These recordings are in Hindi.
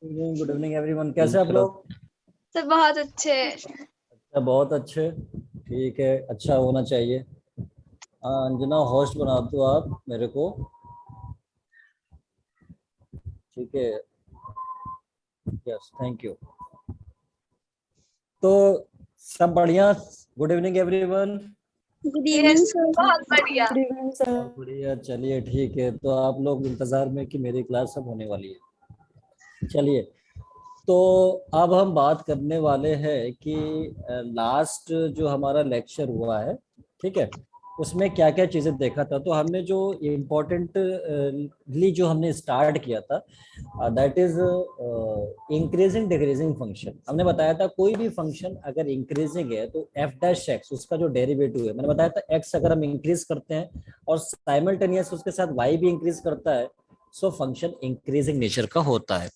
Good evening everyone. कैसे आप लोग? सर बहुत अच्छे। अच्छा, बहुत अच्छे। ठीक है, अच्छा होना चाहिए। अंजना, होस्ट बना दो आप मेरे को। ठीक है, यस, थैंक यू। तो सब बढ़िया। Good evening everyone. Good yes evening sir. बहुत बढ़िया। Good evening sir. बहुत बढ़िया, चलिए ठीक है। तो आप लोग इंतजार में कि मेरी क्लास अब होने वाली है। चलिए, तो अब हम बात करने वाले हैं कि लास्ट जो हमारा लेक्चर हुआ है, ठीक है, उसमें क्या क्या चीज़ें देखा था। तो हमने जो इम्पोर्टेंटली जो हमने स्टार्ट किया था, that is increasing decreasing function. हमने बताया था कोई भी फंक्शन अगर इंक्रीजिंग है तो एफ डैश एक्स उसका जो डेरिवेटिव है, मैंने बताया था एक्स अगर हम इंक्रीज करते हैं और साइमल्टेनियस उसके साथ वाई भी इंक्रीज करता है, सो फंक्शन इंक्रीजिंग नेचर का होता है।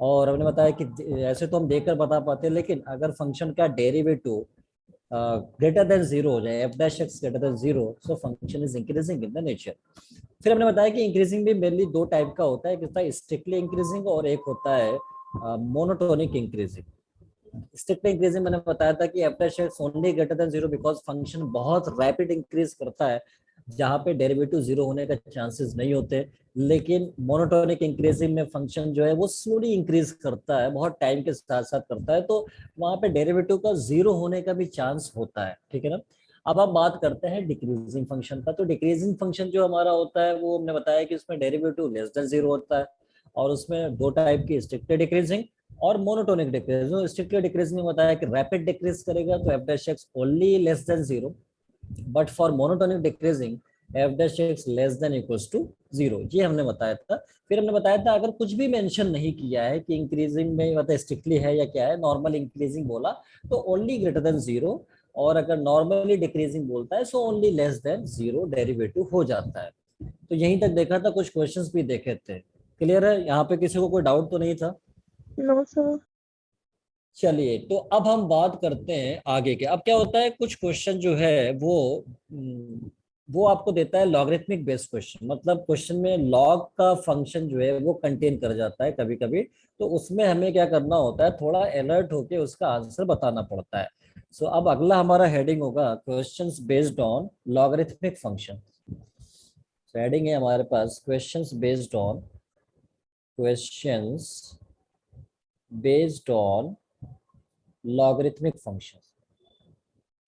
और हमने बताया कि ऐसे तो हम देखकर बता पाते हैं, लेकिन अगर फंक्शन का डेरिवेटिव ग्रेटर देन जीरो हो जाए, F dash x greater than zero, so function is increasing in the nature. फिर हमने बताया कि इंक्रीजिंग भी मेनली दो टाइप का होता है, एक होता है स्ट्रिक्टली इंक्रीजिंग और एक होता है मोनोटोनिक इंक्रीजिंग। स्ट्रिक्टली इंक्रीजिंग मैंने बताया था कि F dash x only greater than zero because function बहुत रैपिड इंक्रीज करता है, जहाँ पे डेरिवेटिव जीरो होने का चांसेस नहीं होते। लेकिन मोनोटोनिक इंक्रीजिंग में फंक्शन जो है वो स्लोली इंक्रीज करता है, बहुत टाइम के साथ साथ करता है, तो वहां पे डेरिवेटिव का जीरो होने का भी चांस होता है। ठीक है ना। अब हम बात करते हैं डिक्रीजिंग फंक्शन का। तो डिक्रीजिंग फंक्शन जो हमारा होता है वो हमने बताया कि उसमें डेरिवेटिव लेस देन जीरो होता है, और उसमें दो टाइप की, स्ट्रिक्टली डिक्रीजिंग और मोनोटोनिक डिक्रीजिंग। स्ट्रिक्टली डिक्रीजिंग में बताया कि रैपिड डिक्रीज करेगा तो f dash x only less than zero, but for monotonic decreasing f dash x less than equals to zero, ये हमने बताया था। फिर हमने बताया था अगर कुछ भी मेंशन नहीं किया है कि इंक्रीजिंग में मतलब स्ट्रिक्टली है या क्या है, नॉर्मल इंक्रीजिंग बोला तो ओनली ग्रेटर देन जीरो, और अगर नॉर्मली डिक्रीजिंग बोलता है so only less than zero derivative हो जाता है। तो यहीं तक देखा था, कुछ क्वेश्चंस भी देखे थे। क्लियर है? यहाँ पे किसी को कोई डाउट तो नहीं था? No sir. चलिए, तो अब हम बात करते हैं आगे के। अब क्या होता है, कुछ क्वेश्चन जो है वो आपको देता है लॉगरिथमिक बेस्ड क्वेश्चन, मतलब क्वेश्चन में लॉग का फंक्शन जो है वो कंटेन कर जाता है कभी कभी। तो उसमें हमें क्या करना होता है, थोड़ा अलर्ट होके उसका आंसर बताना पड़ता है। सो अब अगला हमारा हेडिंग होगा questions based on logarithmic function. Heading है हमारे पास questions based on, questions based on logarithmic function.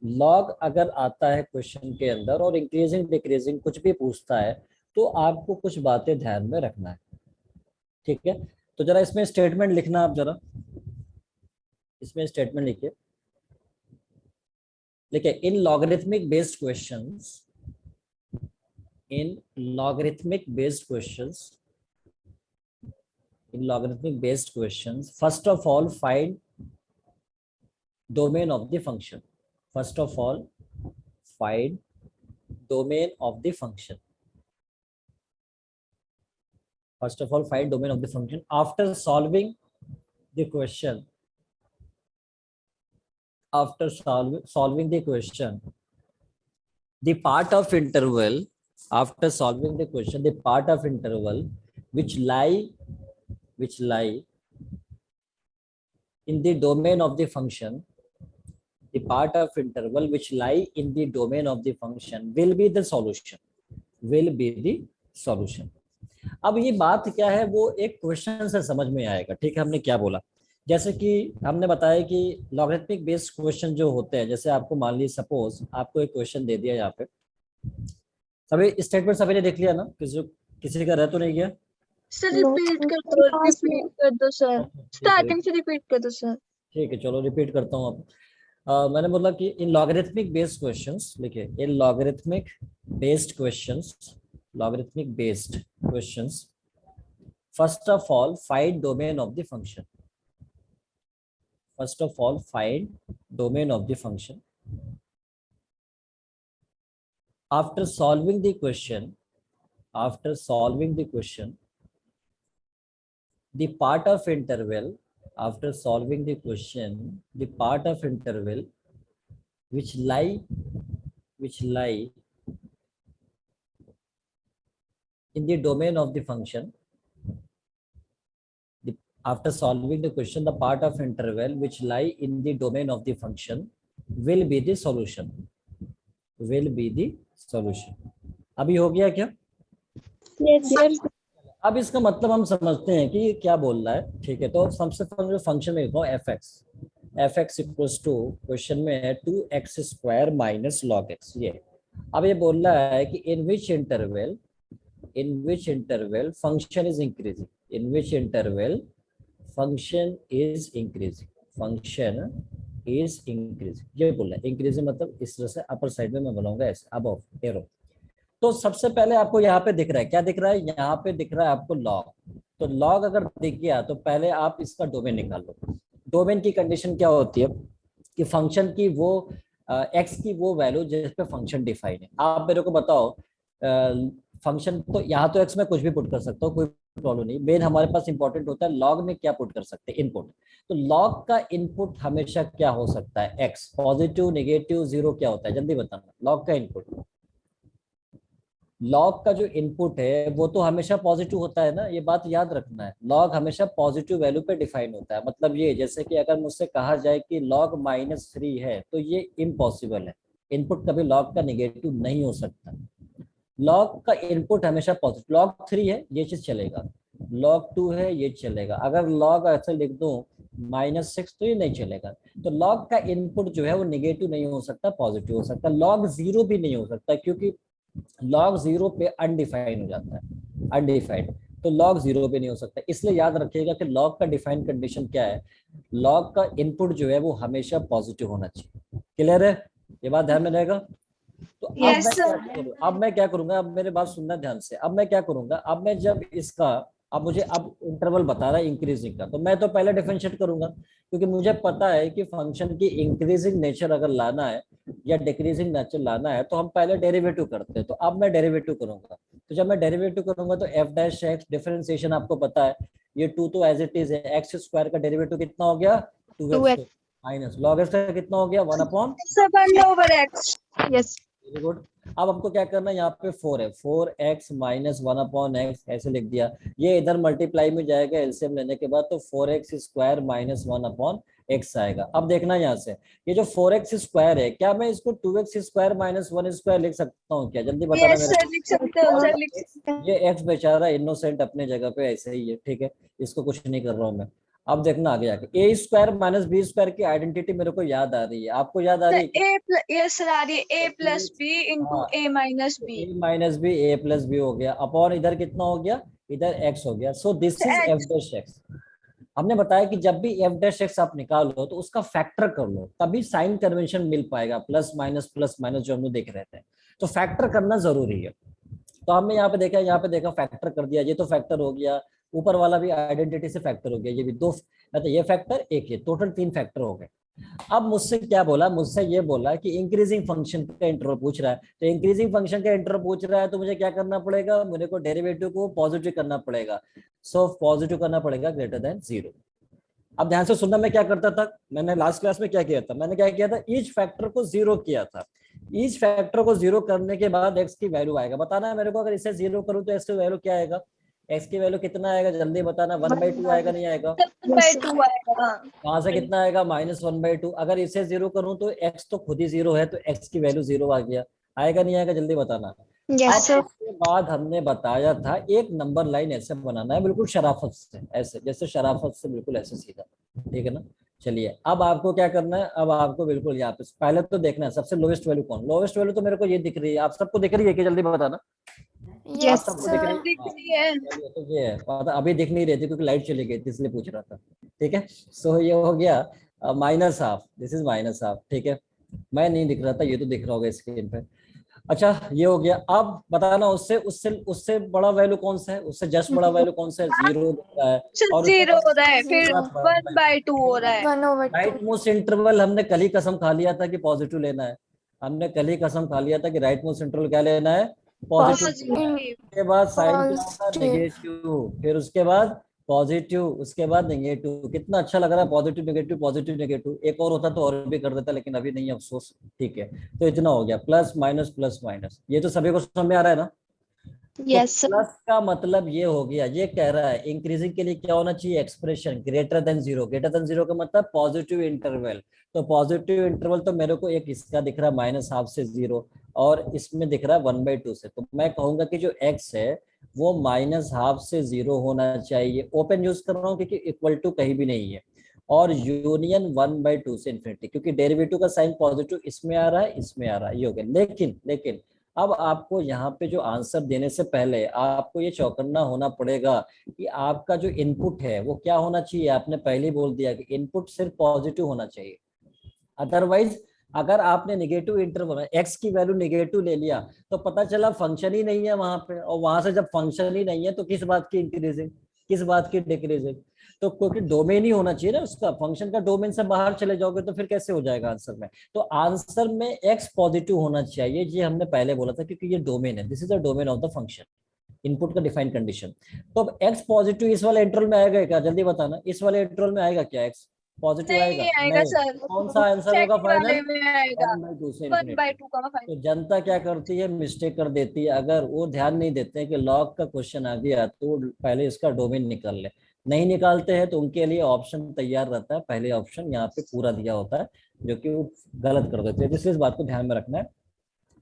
Log अगर आता है क्वेश्चन के अंदर और इंक्रीजिंग डिक्रीजिंग कुछ भी पूछता है, तो आपको कुछ बातें ध्यान में रखना है। ठीक है, तो जरा इसमें स्टेटमेंट लिखना। आप जरा इसमें स्टेटमेंट लिखिए। देखिए, in logarithmic based questions, in logarithmic based questions, in logarithmic based questions, first of all find domain of the function. First of all, find domain of the function. First of all, find domain of the function. After solving the question, solving the question, the part of interval, after solving the question, the part of interval which lie in the domain of the function, the part of interval which lie in the domain of the function will be the solution, will be the solution. अब ये बात क्या है, वो एक क्वेश्चन से समझ में आएगा। ठीक है, हमने क्या बोला, जैसे कि हमने बताया कि लॉगरिथमिक बेस्ड क्वेश्चन जो होते हैं, जैसे आपको मान लीजिए सपोज आपको एक क्वेश्चन दे दिया, यहाँ पे सभी स्टेटमेंट सभी ने देख लिया ना? किसी का रह तो नहीं गया? Sir no repeat sir. कर दो, रिपीट कर दो सर, ठीक है, स्टार्टिंग से रिपीट कर दो सर। ठीक है, चलो रिपीट करता हूँ अब। मैंने बोला कि इन लॉगरिथमिक बेस्ड क्वेश्चंस, लिखिए in logarithmic based questions, logarithmic based questions, first of all find domain of the function. First of all find domain of the function. After solving the question, after solving the question, the part of interval, after solving the question, the part of interval which lie in the domain of the function, the after solving the question, the part of interval which lie in the domain of the function will be the solution. Will be the solution. अभी हो गया क्या? Yes, sir. अब इसका मतलब हम समझते हैं कि ये क्या बोल रहा है. ठीक है, तो सबसे पहले फंक्शन में लिखो f x equals to, question में है 2x² माइनस log x. ये अब ये बोल रहा है कि in which interval function is increasing. In which interval function is increasing. Function is increasing. ये बोल रहा है. इंक्रीजिंग मतलब इस तरह से अपर साइड में मैं बनाऊंगा ऐसे अबव एरो. तो सबसे पहले आपको यहाँ पे दिख रहा है, क्या दिख रहा है? यहाँ पे दिख रहा है आपको लॉग. तो लॉग अगर दिख गया तो पहले आप इसका डोमेन निकाल लो. डोमेन की कंडीशन क्या होती है कि फंक्शन की वो एक्स की वो वैल्यू जिस पे फंक्शन डिफाइन है. आप मेरे को बताओ, फंक्शन तो यहाँ तो एक्स में कुछ भी पुट कर सकता हूँ, कोई प्रॉब्लम नहीं. मेन हमारे पास इंपॉर्टेंट होता है लॉग में क्या पुट कर सकते हैं, इनपुट. तो लॉग का इनपुट हमेशा क्या हो सकता है? एक्स. पॉजिटिव, नेगेटिव, जीरो क्या होता है? जल्दी बताना. लॉग का इनपुट, लॉग का जो इनपुट है वो तो हमेशा पॉजिटिव होता है ना, ये बात याद रखना है. लॉग हमेशा पॉजिटिव वैल्यू पे डिफाइन होता है. मतलब ये जैसे कि अगर मुझसे कहा जाए कि log -3 है तो ये इम्पॉसिबल है. इनपुट कभी लॉग का नेगेटिव नहीं हो सकता. लॉग का इनपुट हमेशा पॉजिटिव. log 3 है ये चीज चलेगा, log 2 है ये चलेगा. अगर log ऐसे लिख दूं -6 तो ये नहीं चलेगा. तो log का इनपुट जो है वो नेगेटिव नहीं हो सकता, पॉजिटिव हो सकता. log 0 भी नहीं हो सकता क्योंकि log 0 पे अनडिफाइंड हो जाता है, अनडिफाइंड. तो log 0 पे नहीं हो सकता. इसलिए याद रखिएगा कि log का डिफाइंड कंडीशन क्या है? log का इनपुट जो है वो हमेशा पॉजिटिव होना चाहिए. क्लियर है? ये बात ध्यान में रहेगा. तो Yes, sir. अब मैं क्या करूंगा, अब मेरे बात सुनना ध्यान से. अब मैं क्या करूंगा, अब मैं जब इसका, अब मुझे अब इंटरवल बता रहा है इंक्रीजिंग का, तो मैं तो पहले डिफरेंशिएट करूंगा क्योंकि मुझे पता है कि फंक्शन की इंक्रीजिंग नेचर अगर लाना है या डिक्रीजिंग नेचर लाना है तो हम पहले डेरिवेटिव करते हैं. तो अब मैं डेरिवेटिव करूंगा. तो जब मैं डेरिवेटिव करूंगा तो एफ डैश एक्स, डिफरेंशिएशन आपको पता है, ये 2 तो एज इट इज है. x² का डेरिवेटिव कितना हो गया? 2x माइनस log x का कितना हो गया? 1/. 7/x. Yes. Very good. अब हमको क्या करना है, यहाँ पे 4 है, 4x माइनस 1/x ऐसे लिख दिया. ये इधर मल्टीप्लाई में जाएगा एलसीएम लेने के बाद, तो 4x² माइनस 1/x आएगा. अब देखना यहाँ से, ये जो 4x² है, क्या मैं इसको 2x² माइनस 1² लिख सकता हूँ क्या? जल्दी बताना Yes, sir. लिख सकते हो सर, लिख सकते हो. ये x बेचारा इनोसेंट अपने जगह पे ऐसे ही है. ठीक है, इसको कुछ नहीं कर रहा हूँ मैं. अब देखना आगे जाके a² माइनस b² की आइडेंटिटी मेरे को याद आ रही है. आपको याद आ रही है? Yes sir, आ रही है a plus b into a minus b. a minus b a plus b हो गया अपॉन इधर कितना हो गया? इधर x हो गया. So this is F dash x. हमने बताया कि जब भी एफ डैश एक्स आप निकालो तो उसका फैक्टर कर लो, तभी साइन कन्वेंशन मिल पाएगा. प्लस माइनस जो हम लोग देख रहे थे, तो फैक्टर करना जरूरी है. तो हमने यहाँ पे देखा फैक्टर कर दिया. ये तो फैक्टर हो गया, ऊपर वाला भी आइडेंटिटी से फैक्टर हो गया, ये भी दो, तो ये फैक्टर एक, ये टोटल 3 फैक्टर हो गए. अब मुझसे क्या बोला? मुझसे ये बोला कि इंक्रीजिंग फंक्शन का इंटरवल पूछ रहा है. तो इंक्रीजिंग फंक्शन का इंटरवल पूछ रहा है तो मुझे क्या करना पड़ेगा? मुझे को डेरिवेटिव को पॉजिटिव करना पड़ेगा. सो पॉजिटिव करना पड़ेगा ग्रेटर देन 0. अब ध्यान से सुनना, मैं क्या करता था, मैंने लास्ट क्लास में क्या किया था, मैंने क्या किया था, ईच फैक्टर को 0 किया था. ईच फैक्टर को 0 करने के बाद एक्स की वैल्यू आएगा. बताना है मेरे को, अगर इसे 0 करूं तो एक्स की वैल्यू क्या आएगा? एक्स की वैल्यू कितना आएगा? जल्दी बताना. 1/2 आएगा, नहीं आएगा? 1/2 आएगा. वहां से कितना आएगा? -1/2. अगर इसे 0 करूं तो एक्स तो खुद ही 0 है, तो एक्स की वैल्यू 0 आ गया. आएगा नहीं आएगा? जल्दी बताना. Yes, sir. उसके बाद हमने बताया था एक नंबर लाइन ऐसे बनाना है, बिल्कुल शराफत से, ऐसे जैसे शराफत से बिल्कुल ऐसे सीधा. ठीक है ना? चलिए, अब आपको क्या करना है, अब आपको बिल्कुल यहाँ पे पहले तो देखना है सबसे लोवेस्ट वैल्यू कौन. लोवेस्ट वैल्यू तो मेरे को ये दिख रही है, आप सबको दिख रही है कि? जल्दी बताना. Yes, सबको sir. दिख रही दिख रही है. चलिए, तो ये है, पता अभी दिख नहीं रही थी क्योंकि लाइट चली गई थी, इसलिए पूछ रहा था. ठीक है, सो ये हो गया -1/2. This is -1/2. ठीक है, मैं नहीं दिख रहा था, ये तो दिख रहा होगा स्क्रीन पे. अच्छा, ये हो गया. अब बताना उससे उससे उससे बड़ा वैल्यू कौन सा है, उससे जस्ट बड़ा वैल्यू कौन सा है? 0 है. और 0 हो रहा है, फिर 1/2 हो रहा है. 1/2. राइट मोस्ट इंटरवल हमने कल ही कसम खा लिया था कि पॉजिटिव लेना है. हमने कल ही कसम खा लिया था कि राइट मोस्ट इंटरवल क्या लेना है? पॉजिटिव. उसके बाद साइन क्या होता है? नेगेटिव. फिर उसके बाद पॉजिटिव, उसके बाद नेगेटिव. कितना अच्छा लग रहा है, पॉजिटिव नेगेटिव पॉजिटिव नेगेटिव. एक और होता तो और भी कर देता, लेकिन अभी नहीं, अफसोस. ठीक है, तो इतना हो गया, प्लस माइनस प्लस माइनस. ये तो सभी को समझ में आ रहा है ना? Yes, sir. प्लस का मतलब ये हो गया, ये कह रहा है इंक्रीजिंग के लिए क्या होना चाहिए, expression greater than zero. Greater than zero का मतलब पॉजिटिव इंटरवल। तो पॉजिटिव इंटरवल तो मेरे को एक इसका दिख रहा है -1/2 से 0, और इसमें दिख रहा है 1/2 से। तो मैं कहूंगा कि जो x है वो -1/2 से 0 होना चाहिए। ओपन यूज कर रहा हूँ क्योंकि इक्वल टू कहीं भी नहीं है, और यूनियन 1/2 से इन्फिनिटी, क्योंकि डेरिवेटिव का साइन पॉजिटिव इसमें आ रहा है, इसमें आ रहा है, ये हो गया। लेकिन लेकिन अब आपको यहाँ पे जो आंसर देने से पहले आपको ये चौकन्ना होना पड़ेगा कि आपका जो इनपुट है वो क्या होना चाहिए। आपने पहले ही बोल दिया कि इनपुट सिर्फ पॉजिटिव होना चाहिए, अदरवाइज अगर आपने निगेटिव इंटरवल एक्स की वैल्यू निगेटिव ले लिया तो पता चला फंक्शन ही नहीं है वहां पे, और वहां से जब फंक्शन ही नहीं है तो किस बात की इंक्रीजिंग, किस बात की डिक्रीजिंग। तो क्योंकि डोमेन ही होना चाहिए ना उसका, फंक्शन का डोमेन से बाहर चले जाओगे तो फिर कैसे हो जाएगा आंसर में। तो आंसर में एक्स पॉजिटिव होना चाहिए, ये हमने पहले बोला था, क्योंकि ये डोमेन है, this is the domain of the function, input का डिफाइंड कंडीशन। तो अब एक्स पॉजिटिव इस वाले इंटरवल में आएगा क्या, जल्दी बताना, इस वाले इंटरवल में आएगा क्या एक्स पॉजिटिव आएगा? नहीं आएगा नहीं। सर, कौन सा आंसर होगा सेकंड वाले फाइनल? में आएगा 1/2 से 1/2 इन्फिनिटी। का फाइनल। तो जनता क्या करती है, मिस्टेक कर देती है। अगर वो ध्यान नहीं देते हैं कि लॉग का क्वेश्चन आ गया तो पहले इसका डोमेन निकाल ले, नहीं निकालते हैं तो उनके लिए ऑप्शन तैयार रहता है, पहले ऑप्शन यहाँ पे पूरा दिया होता है, जो कि वो गलत कर देते हैं। इसलिए इस बात को ध्यान में रखना है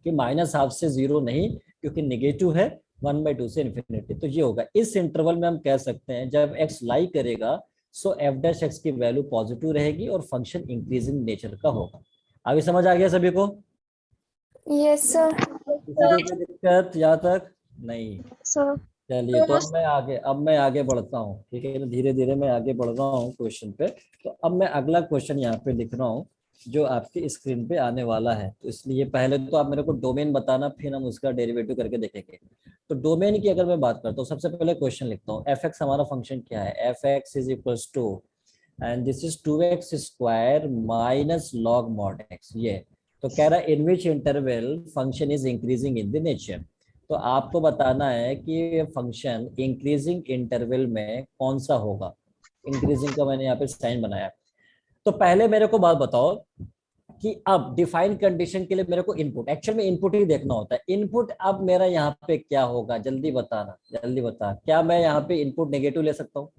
कि -1/2 से 0 नहीं, क्योंकि निगेटिव है, 1/2 से इन्फिनिटी। तो ये होगा इस इंटरवल में, हम कह सकते हैं जब x लाई करेगा सो f डैश x की वैल्यू पॉजिटिव रहेगी और फंक्शन इंक्रीजिंग नेचर का होगा। अभी समझ आ गया सभी को? Yes, sir. किसी को कोई दिक्कत यहाँ तक नहीं? So, चलिए, तो अब मैं आगे बढ़ता हूँ, ठीक है, धीरे धीरे मैं आगे बढ़ रहा हूँ क्वेश्चन पे। तो अब मैं अगला क्वेश्चन यहाँ पे लिख रहा हूँ जो आपकी स्क्रीन पे आने वाला है। तो इसलिए पहले तो आप मेरे को डोमेन बताना, फिर हम उसका डेरिवेटिव करके देखेंगे। तो डोमेन की अगर मैं बात करता हूँ, सबसे पहले क्वेश्चन लिखता हूँ, एफ एक्स हमारा फंक्शन क्या है, F x is equals to, and this is 2x square minus log mod X. ये तो कह रहा है in which interval function is increasing in the nature. तो आपको बताना है कि ये फंक्शन इंक्रीजिंग इंटरवल में कौन सा होगा। इंक्रीजिंग का मैंने यहाँ पे साइन बनाया। तो पहले मेरे को बात बताओ कि अब डिफाइन कंडीशन के लिए मेरे को इनपुट, एक्चुअल में इनपुट ही देखना होता है। इनपुट अब मेरा यहाँ पे क्या होगा, जल्दी बताना, जल्दी बता। क्या मैं यहाँ पे इनपुट नेगेटिव ले सकता हूँ?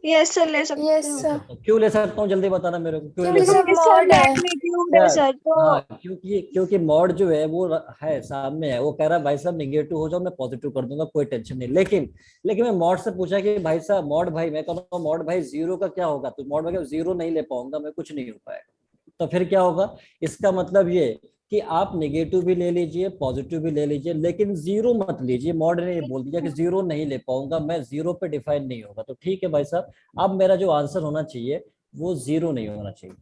यस सर, ले सकते yes, हो। sir. क्यों ले सकता हूँ, जल्दी बताना मेरे को, क्यों ले क्योंकि सकता सब हूँ? क्योंकि सर mod है. मैग्नीट्यूड है सर, तो हाँ, क्योंकि मॉड जो है वो है सामने है, वो कह रहा है भाई साहब निगेटिव हो जाओ, मैं पॉजिटिव कर दूंगा, कोई टेंशन नहीं। लेकिन मैं मॉड से पूछा कि भाई साहब मॉड भाई, मैं कहता हूँ मॉड भाई 0 का क्या होगा, तो मॉड भाई 0 नहीं ले पाऊंगा मैं, कुछ नहीं हो पाएगा। तो फिर क्या होगा, इसका मतलब ये कि आप नेगेटिव भी ले लीजिए, पॉजिटिव भी ले लीजिए, लेकिन 0 मत लीजिए। मॉड ने बोल दिया कि 0 नहीं ले पाऊंगा मैं, 0 पे डिफाइन नहीं होगा। तो ठीक है भाई साहब, अब मेरा जो आंसर होना चाहिए वो 0 नहीं होना चाहिए,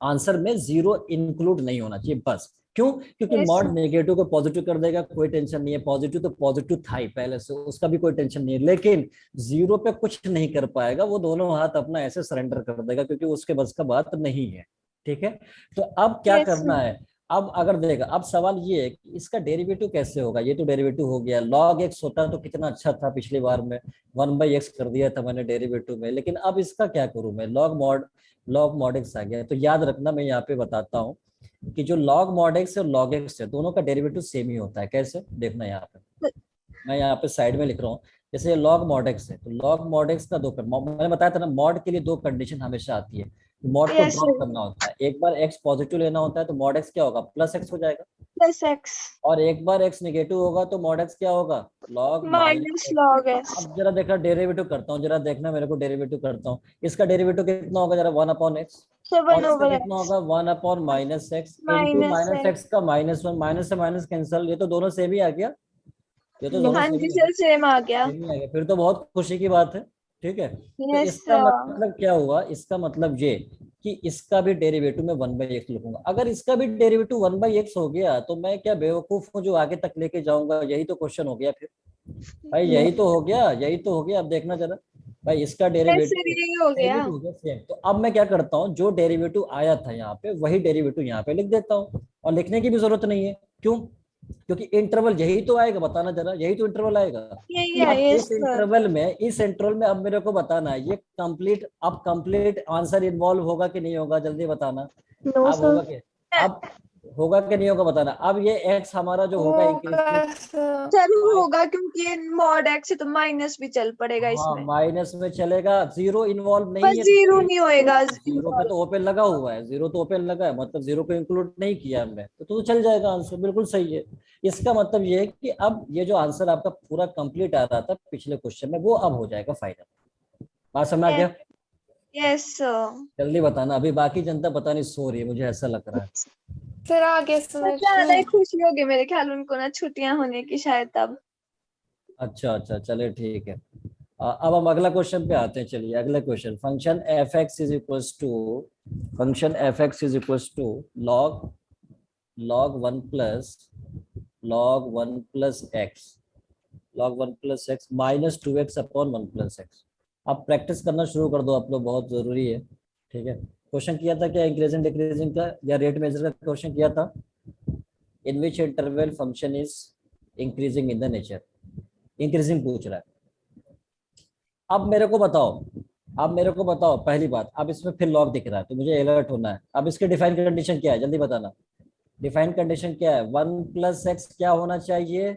आंसर में 0 इंक्लूड नहीं होना चाहिए बस। क्यों? क्योंकि Yes, मॉड sir. नेगेटिव को पॉजिटिव कर देगा, कोई टेंशन नहीं है। पॉजिटिव तो पॉजिटिव था ही पहले से, उसका भी कोई टेंशन नहीं है। लेकिन 0 पे कुछ नहीं कर पाएगा, वो दोनों हाथ अपना ऐसे सरेंडर कर देगा, क्योंकि उसके बस का बात नहीं है। ठीक है, तो अब क्या Yes, करना sir. है, अब अगर देगा, अब सवाल ये है कि इसका डेरिवेटिव कैसे होगा। ये तो डेरिवेटिव हो गया, log x होता तो कितना अच्छा था, पिछली बार में 1/x कर दिया था मैंने डेरिवेटिव में। लेकिन अब इसका क्या करूं मैं, log mod x आ गया। तो याद रखना, मैं यहाँ पे बताता हूँ कि जो log mod x और log x है, दोनों का डेरिवेटिव सेम ही होता है। कैसे, देखना यहाँ पे, मैं यहाँ पे साइड में लिख रहा हूँ। जैसे log mod x है, तो log mod x का मैंने बताया था ना, मॉड के लिए 2 कंडीशन हमेशा आती है। मॉड को Yes, ड्रॉप sir. करना होता है, एक बार x पॉजिटिव लेना होता है तो मॉड x क्या होगा, प्लस x हो जाएगा, Plus x और एक बार x नेगेटिव होगा तो मॉड x क्या होगा, log minus minus. log s. अब जरा देखना, डेरिवेटिव करता हूँ, जरा देखना मेरे को, डेरिवेटिव करता हूँ। इसका डेरिवेटिव कितना होगा जरा, 1/x, 7 और इसका over कितना x होगा, 1/-x इंटू minus -x का -1, माइनस से माइनस कैंसल, ये तो दोनों सेम ही आ गया, ये तो दोनों हाँ सेम जी ही आ सर, सेम आ गया. सेम ही आ गया, फिर तो बहुत खुशी की बात है। ठीक है, तो Yes, इसका sir. मतलब क्या हुआ, इसका मतलब ये कि इसका भी डेरिवेटिव मैं 1/x लिखूंगा। अगर इसका भी डेरिवेटिव 1/x हो गया तो मैं क्या बेवकूफ हूँ जो आगे तक लेके जाऊंगा, यही तो क्वेश्चन हो गया फिर भाई, यही तो हो गया, यही तो हो गया। अब देखना जरा भाई, इसका Yes, sir, डेरिवेटिव यही हो सेम ही गया. तो हो गया, सेम। तो अब मैं क्या करता हूँ, जो डेरिवेटिव आया था यहाँ पे वही डेरिवेटिव यहाँ पे लिख देता हूँ, और लिखने की भी जरूरत नहीं है। क्यों? क्योंकि इंटरवल यही तो आएगा, बताना जरा, यही तो इंटरवल आएगा। यही है. अब Yes, इस sir. इंटरवल में, इस इंटरवल में अब मेरे को बताना है ये कंप्लीट, अब कंप्लीट आंसर इन्वॉल्व होगा कि नहीं होगा, जल्दी बताना। No, अब होगा sir. कि अब होगा कि नहीं होगा बताना। अब ये x हमारा जो होगा होगा इंक्रीजिंग, सर। सर होगा क्योंकि ये मॉड एक्स है तो माइनस भी चल पड़ेगा हाँ इसमें, माइनस में चलेगा, जीरो इन्वॉल्व नहीं बस है जीरो नहीं होएगा जीरो पे तो ओपन लगा हुआ है, जीरो तो ओपन लगा है, मतलब जीरो को इंक्लूड नहीं किया हमने, तो चल जाएगा आंसर, बिल्कुल सही है। इसका मतलब ये है कि अब ये जो आंसर आपका पूरा कंप्लीट आ रहा था पिछले क्वेश्चन में, वो अब हो जाएगा फाइनल। बात समझ आ गया? Yes sir. जल्दी बताना, अभी बाकी जनता पता नहीं सो रही है, मुझे ऐसा लग रहा है। सर आगे सर ज्यादा ही समझिए। खुशी होगी मेरे ख्याल, उनको ना छुट्टियां होने की शायद तब। अच्छा अच्छा, चले ठीक है। अब हम अगला क्वेश्चन पे आते हैं। चलिए अगला क्वेश्चन, function f x is equals to, function f x is equals to log log one plus x, log one plus x minus two x upon one plus x. अब प्रैक्टिस करना शुरू कर दो आप लोग, बहुत जरूरी है। ठीक है, क्वेश्चन किया था क्या, इंक्रीजिंग डिक्रीजिंग का या रेट मेजर का क्वेश्चन किया था। In which interval function is increasing in the nature, increasing पूछ रहा है। अब मेरे को बताओ, अब मेरे को बताओ पहली बात, अब इसमें फिर लॉग दिख रहा है तो मुझे अलर्ट होना है। अब इसके डिफाइन कंडीशन क्या है, जल्दी बताना। डिफाइन कंडीशन क्या है, वन प्लस एक्स क्या होना चाहिए,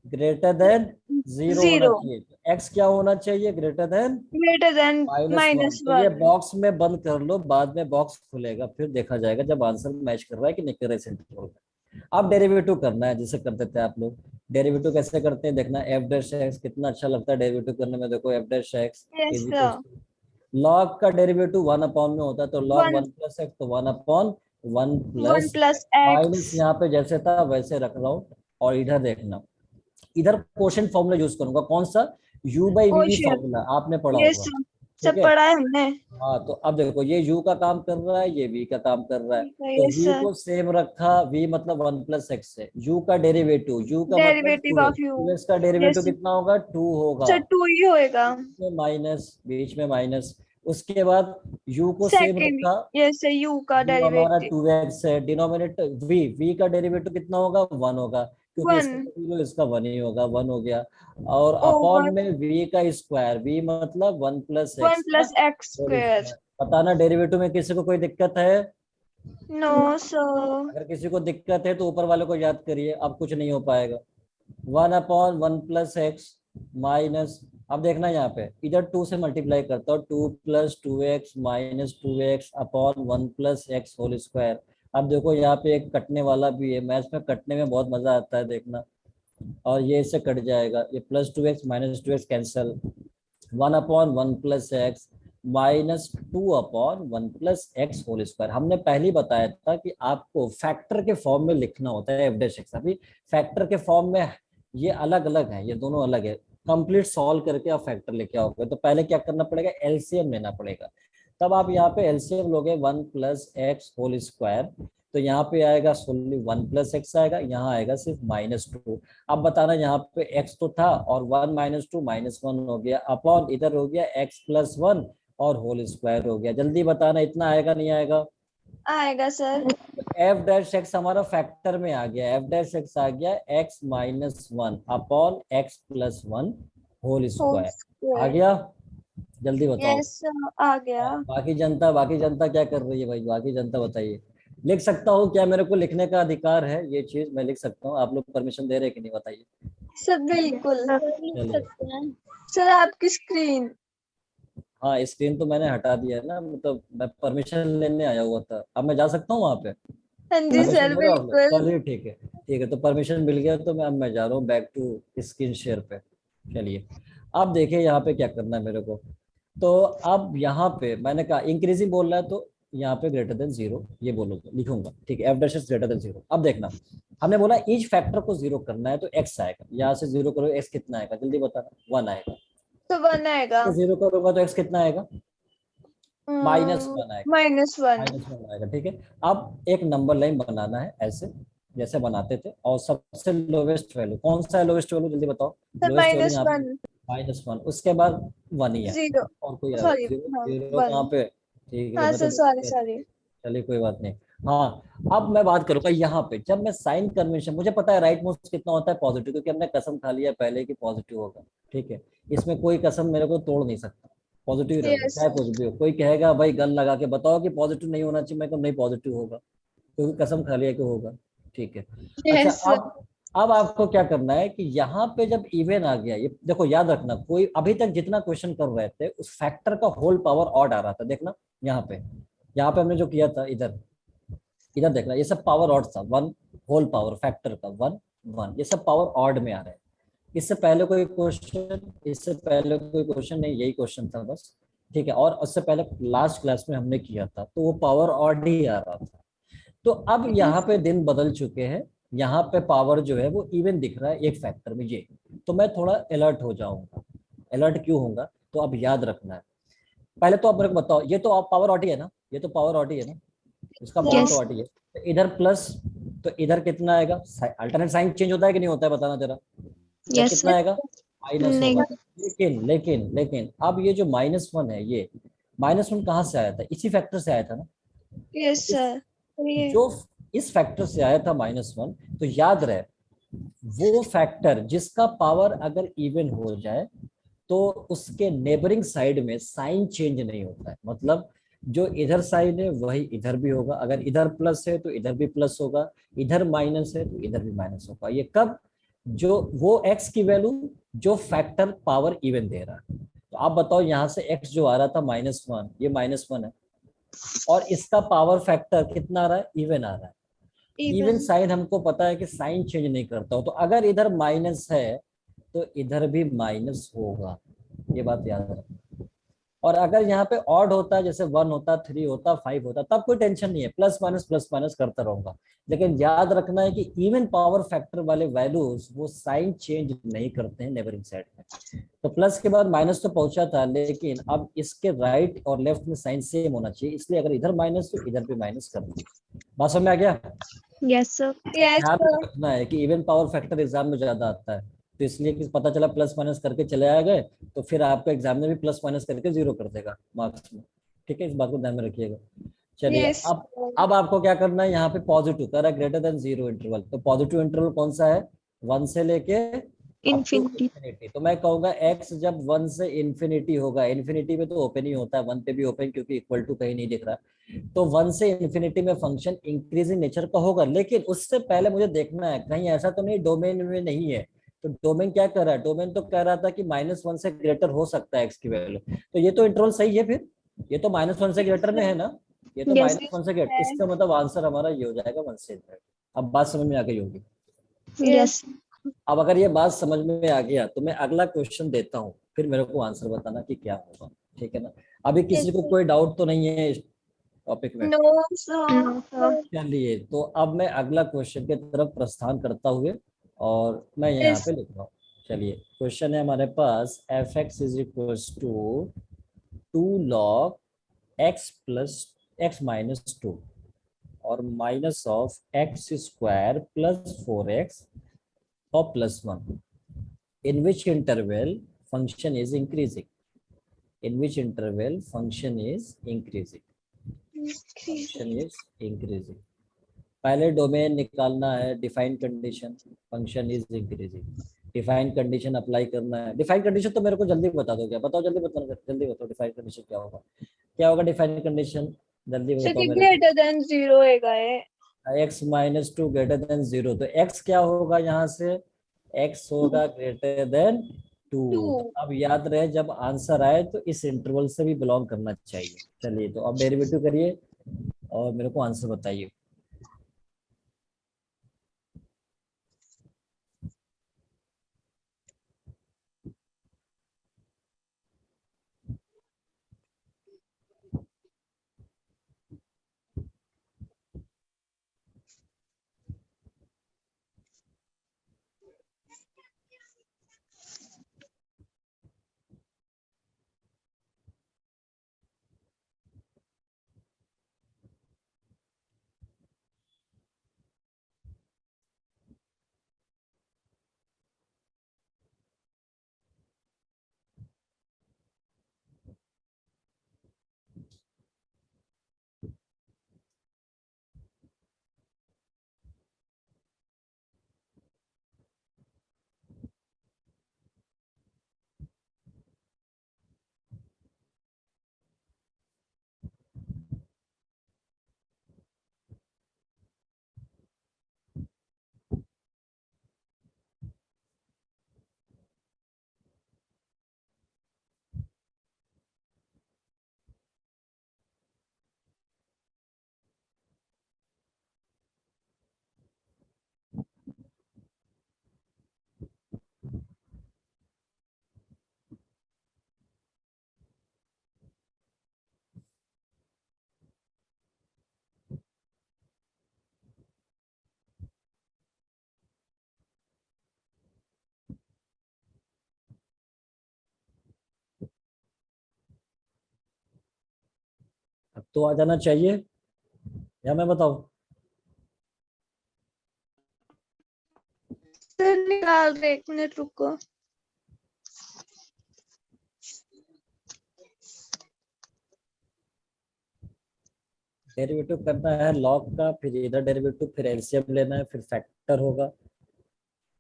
ग्रेटर देन जीरो होना जीरो चाहिए। तो एक्स क्या होना चाहिए, greater than greater than -1। Minus तो ये वन। बॉक्स में बंद कर लो, बाद में बॉक्स खुलेगा, फिर देखा जाएगा जब आंसर मैच कर रहा है कि नहीं कर रहा है इस इंटरवल में। अब डेरिवेटिव करना है, जैसे करते थे आप लोग। डेरिवेटिव कैसे करते हैं देखना, एफ डैश एक्स कितना अच्छा लगता है डेरिवेटिव करने में। देखो F dash X yes is equal sir. To, log का डेरिवेटिव वन अपॉन में होता है, तो log one one plus X, तो one upon one one plus plus x. Minus, यहाँ पे जैसे था वैसे रख रहा हूँ। और इधर देखना, इधर क्वेश्चन फॉर्मूला यूज करूंगा, कौन सा, u by v quotient. Formula आपने पढ़ा यस होगा। सर, ठीक सब है, पढ़ा है हमने। हाँ तो अब देखो ये u का काम कर रहा है, ये v का काम कर रहा है, तो यस v सर। को सेम रखा, v मतलब वन प्लस एक्स है, u का डेरिवेटिव, u का मतलब derivative two of x, u. Two x का डेरिवेटिव यस कितना होगा, टू होगा, सर, टू ही होएगा। में माइनस, बीच में माइनस। उसके बाद u को सेम सेकंड। रखा, यस सर, यू का u हमारा डेरिवेटिव। टू एक्स है, डिनोमिनेटर v का डेरिवेटिव कितना होगा, वन होगा, क्योंकि वन। इसका तो zero, इसका वन ही होगा, वन हो गया। और अपॉन ओवर में v का स्क्वायर, v मतलब वन प्लस वन एक्स का प्लस एक्स होल स्क्वायर। स्क्वायर। बताना डेरिवेटिव में किसी को कोई दिक्कत है, नो सर। अगर किसी को दिक्कत है तो ऊपर वाले को याद करिए, अब कुछ नहीं हो पाएगा। One upon one plus x minus, अब देखना यहाँ पे इधर टू से मल्टीप्लाई करता हूँ, two plus two x minus two x upon one plus x whole square. अब देखो यहाँ पे एक कटने वाला भी है, मैथ्स में कटने में बहुत मजा आता है देखना। और ये इससे कट जाएगा, ये plus two x minus two x cancel, one upon one plus x minus two upon one plus x whole square. हमने पहले ही बताया था कि आपको फैक्टर के फॉर्म में लिखना होता है एफ डैश एक्स। अभी फैक्टर के फॉर्म में ये अलग अलग है, ये दोनों अलग है। कंप्लीट सॉल्व करके आप फैक्टर लेके आओगे तो पहले क्या करना पड़ेगा, एलसीएम लेना पड़ेगा। तब आप यहाँ पे एलसीएम लोगे one plus x whole square, तो यहाँ पे आएगा सोनली वन प्लस एक्स आएगा, यहाँ आएगा सिर्फ -2। अब बताना, यहाँ पे x तो था और वन माइनस टू -1 हो गया, अपॉन इधर हो गया x प्लस वन और होल स्क्वायर हो गया। जल्दी बताना, इतना आएगा नहीं आएगा। आएगा सर। एफ डैश एक्स हमारा फैक्टर में आ गया, एफ डैश एक्स आ गया x-1 upon x plus one whole whole square. आ स्क्वायर। गया, जल्दी बताओ। यस सर, आ गया। बाकी जनता क्या कर रही है भाई, बाकी जनता बताइए। लिख सकता हूँ क्या, मेरे को लिखने का अधिकार है, ये चीज मैं लिख सकता हूँ, आप लोग परमिशन दे रहे हैं कि नहीं बताइए। सर बिल्कुल लिख चलिए, सकते हैं। सर आपकी स्क्रीन। हाँ स्क्रीन तो मैंने हटा दिया है ना, मतलब मैं परमिशन लेने आया हुआ था, अब मैं जा सकता हूँ वहाँ पे, हाँ जी परमिशन सर, दे रहे हो आप लोग, बिल्कुल। चलिए ठीक है। ठीक है, तो परमिशन मिल गया, तो मैं जा रहा हूँ बैक टू स्क्रीन शेयर पे। चलिए, अब देखिए यहाँ पे क्या करना है मेरे को। तो अब यहाँ पे मैंने कहा इंक्रीजिंग बोल रहा है, तो यहाँ पे ग्रेटर देन जीरो ये बोलूंगा, लिखूंगा, ठीक है, F dash greater than zero. अब देखना, हमने बोला ईच फैक्टर को जीरो करना है, तो एक्स आएगा, यहाँ से जीरो करो, एक्स कितना आएगा जल्दी बताना, वन आएगा। तो वन आएगा। तो जीरो करूंगा तो एक्स कितना आएगा, -1 आएगा, -1। -1 आएगा। ठीक है, अब एक नंबर लाइन बनाना है ऐसे जैसे बनाते थे, और सबसे लोवेस्ट वैल्यू कौन सा है, लोवेस्ट वैल्यू जल्दी बताओ। सर लोवेस्ट वैल्यू यहाँ पे -1। -1, उसके बाद वन ही है, जीरो। और कोई आएगा सॉरी। जीरो, हाँ, जीरो वन। कहाँ पे, ठीक है हाँ मैं तो सर, सॉरी सॉरी। चलिए कोई बात नहीं। हाँ, अब मैं बात करूंगा यहाँ पे, जब मैं साइन कन्वेंशन, मुझे पता है राइट मोस्ट कितना होता है, पॉजिटिव, क्योंकि हमने कसम खा लिया पहले कि पॉजिटिव होगा। ठीक है, इसमें कोई कसम मेरे को तोड़ नहीं सकता, पॉजिटिव ही रहेगा यस। चाहे कुछ भी हो। कोई कहेगा भाई गन लगा के बताओ कि पॉजिटिव नहीं होना चाहिए, मैं कहूँ नहीं पॉजिटिव होगा, क्योंकि कसम खा लिया कि होगा। ठीक है। अच्छा, Yes, sir. अब आपको क्या करना है कि यहाँ पे जब इवन आ गया, ये देखो याद रखना, कोई अभी तक जितना क्वेश्चन कर रहे थे उस फैक्टर का होल पावर ऑड आ रहा था, देखना यहाँ पे हमने जो किया था, इधर इधर देखना, ये सब पावर ऑड था, वन होल पावर फैक्टर का वन वन, ये सब पावर ऑड में आ रहा है। इससे पहले कोई क्वेश्चन नहीं, यही क्वेश्चन था बस। ठीक है, और उससे पहले लास्ट क्लास में हमने किया था तो वो पावर ऑड ही आ रहा था। तो अब यहाँ पे दिन बदल चुके हैं, यहाँ पे पावर जो है वो इवन दिख रहा है एक फैक्टर में, ये तो मैं थोड़ा अलर्ट हो जाऊंगा। अलर्ट क्यों होगा, तो अब याद रखना है। पहले तो आप मेरे को बताओ, ये तो आप पावर ऑड ही है ना, ये तो पावर ऑड ही है ना, इसका मान तो Yes. ऑड ही है, तो इधर प्लस, तो इधर कितना आएगा, अल्टरनेट साइन चेंज होता है कि नहीं होता है, बताना जरा। इधर Yes. कितना आएगा, माइनस होगा। Negative. लेकिन अब ये जो -1 है, ये -1 कहाँ से आया था, इसी फैक्टर से आया था ना। Yes, इस sir. ये जो इस फैक्टर से आया था -1, तो याद रहे वो फैक्टर जिसका पावर अगर इवन हो जाए तो उसके नेबरिंग साइड में साइन चेंज नहीं होता है। मतलब जो इधर साइन है वही इधर भी होगा, अगर इधर प्लस है तो इधर भी प्लस होगा, इधर माइनस है तो इधर भी माइनस होगा। ये कब, जो वो एक्स की वैल्यू जो फैक्टर पावर इवन दे रहा है। तो आप बताओ, यहाँ से एक्स जो आ रहा था -1, ये -1 है, और इसका पावर फैक्टर कितना आ रहा है, इवन आ रहा है। Even even. साइन हमको पता है कि साइन चेंज नहीं करता हो, तो अगर इधर माइनस है तो इधर भी माइनस होगा, ये बात याद रखना। और अगर यहाँ पे ऑड होता है, जैसे 1 होता, 3 होता, 5 होता, तब कोई टेंशन नहीं है, प्लस माइनस करता रहूंगा। लेकिन याद रखना है कि इवन पावर फैक्टर वाले वैल्यूज वो साइन चेंज नहीं करते हैं नेबरिंग साइड में। तो प्लस के बाद माइनस तो पहुंचा था, लेकिन अब इसके राइट और लेफ्ट में साइन सेम होना चाहिए, इसलिए अगर इधर माइनस तो इधर भी माइनस कर दो। बात समझ में आ गया। Yes, sir. Yes, ध्यान में sir. रखना है कि इवन पावर फैक्टर एग्जाम में ज्यादा आता है, तो इसलिए कि पता चला प्लस माइनस करके चले आ गए तो फिर आपको एग्जाम में भी प्लस माइनस करके 0 कर देगा मार्क्स में। ठीक है, इस बात को ध्यान में रखिएगा। चलिए, Yes. अब आपको क्या करना है, यहाँ पे पॉजिटिव कर रहा है ग्रेटर देन 0 इंटरवल, तो पॉजिटिव इंटरवल कौन सा है, 1 से लेके अप टू Infinity. इंफिनिटी। तो मैं कहूंगा एक्स जब 1 से इंफिनिटी होगा, इंफिनिटी में तो ओपन ही होता है, 1 पे भी ओपन, क्योंकि इक्वल टू कहीं नहीं दिख रहा, तो 1 से इंफिनिटी में फंक्शन इंक्रीजिंग नेचर का होगा। लेकिन उससे पहले मुझे देखना है कहीं ऐसा तो नहीं डोमेन में नहीं है। तो डोमेन क्या कर रहा है, डोमेन तो कह रहा था कि -1 से ग्रेटर हो सकता है एक्स की वैल्यू, तो ये तो इंटरवल सही है फिर, ये तो -1 से ग्रेटर में है ना, ये तो Yes. -1 से ग्रेटर, इसका मतलब आंसर हमारा ये हो जाएगा 1 से ग्रेटर। अब बात समझ में आ गई होगी। Yes. अब अगर ये बात समझ में आ गया तो मैं अगला क्वेश्चन देता हूँ, फिर मेरे को आंसर बताना कि क्या होगा। ठीक है ना, अभी किसी Yes, को sir. कोई डाउट तो नहीं है इस टॉपिक में। No, sir. No, sir. चलिए, तो अब मैं अगला क्वेश्चन की तरफ प्रस्थान करता हुए, और मैं यहाँ पे Yes. लिख रहा हूँ। चलिए, क्वेश्चन है हमारे पास, F x is equal to 2 log x plus x-2 और -(x²) प्लस 4x और +1, in which interval function is increasing, in which interval function is increasing, function is increasing। पहले डोमेन निकालना है, define condition, function is increasing, define condition apply करना है। डिफाइन कंडीशन तो मेरे को जल्दी बता दो, क्या बताओ, जल्दी बताओ, जल्दी बताओ, डिफाइन कंडीशन क्या होगा, क्या होगा डिफाइन कंडीशन, जल्दी So बताओ कि मेरे greater than 0 होएगा ये. को। x-2 ग्रेटर देन 0, तो x क्या होगा, यहाँ से x होगा ग्रेटर देन 2। तो 2. अब याद रहे जब आंसर आए तो इस इंटरवल से भी बिलोंग करना चाहिए। चलिए, तो अब डेरिवेटिव करिए और मेरे को आंसर बताइए। तो आ जाना चाहिए, या मैं बताऊं? सर निकाल रहे, 1 मिनट रुको। डेरिवेटिव करना है लॉग का, फिर इधर डेरिवेटिव, फिर एलसीएम लेना है, फिर फैक्टर होगा।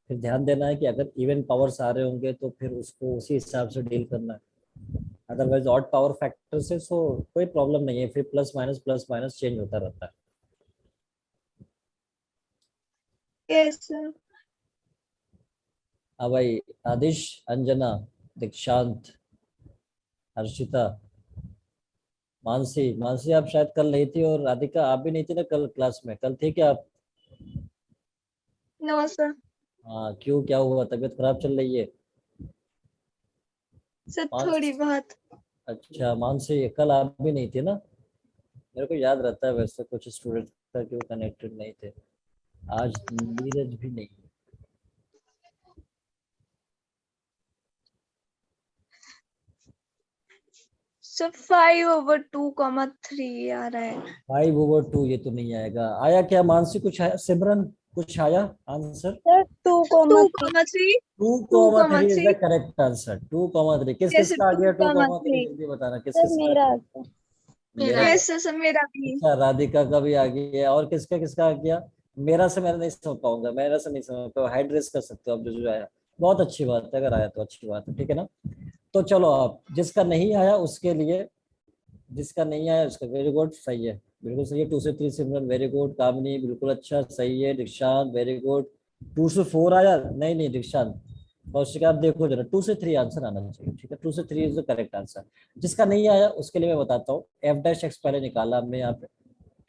फिर ध्यान देना है कि अगर इवन पावर्स आ रहे होंगे तो फिर उसको उसी हिसाब से डील करना है। अदरवाइज ऑड पावर फैक्टर से सो कोई प्रॉब्लम नहीं है, फिर प्लस माइनस चेंज होता रहता है। Yes sir. हाँ भाई, आदिश, अंजना, दीक्षांत, हर्षिता, मानसी। मानसी आप शायद कल नहीं थी, और राधिका आप भी नहीं थी ना कल क्लास में? कल थी क्या आप? No sir. हाँ, क्यों, क्या हुआ, तबीयत खराब चल रही है? सर थोड़ी मानस बहुत। अच्छा, मानसी कल आप भी नहीं थी ना? मेरे को याद रहता है वैसे कुछ स्टूडेंट का क्यों कनेक्टेड नहीं थे। आज नीरज भी नहीं है। सर 5/2, 3 आ रहा है। 5/2 ये तो नहीं आएगा। आया क्या मानसी, कुछ आया? सिमरन कुछ आया answer? Sir 2,3. 2,3 2,3 is the 2,3। Correct answer. 2,3 किस किस यस का आ गया? Two comma 2,3। थ्री जल्दी बताना, किस सर किस का आ मेरा गया? आता. मेरा? यस सर मेरा भी। अच्छा, राधिका का भी आ गया, और किसका किसका आ गया? मेरा से मैं नहीं समझ पाऊंगा, मेरा से नहीं समझ पाऊंगा। हाइड रेस कर सकते हो आप, जो जो आया। बहुत अच्छी बात है, अगर आया तो अच्छी बात है, ठीक है ना? तो चलो, आप जिसका नहीं आया उसके लिए, जिसका नहीं आया उसका वेरी गुड, सही है, बिल्कुल सही है। 2 से 3 सिमरन वेरी गुड, कामनी बिल्कुल अच्छा सही है, दीक्षांत वेरी गुड। 2 से 4 आया? नहीं नहीं दीक्षांत, कौशिक आप देखो जरा, 2 से 3 आंसर आना चाहिए, ठीक है? 2 से 3 इज द करेक्ट आंसर। जिसका नहीं आया उसके लिए मैं बताता हूँ, एफ डैश एक्स पहले निकाला हमने यहाँ पे,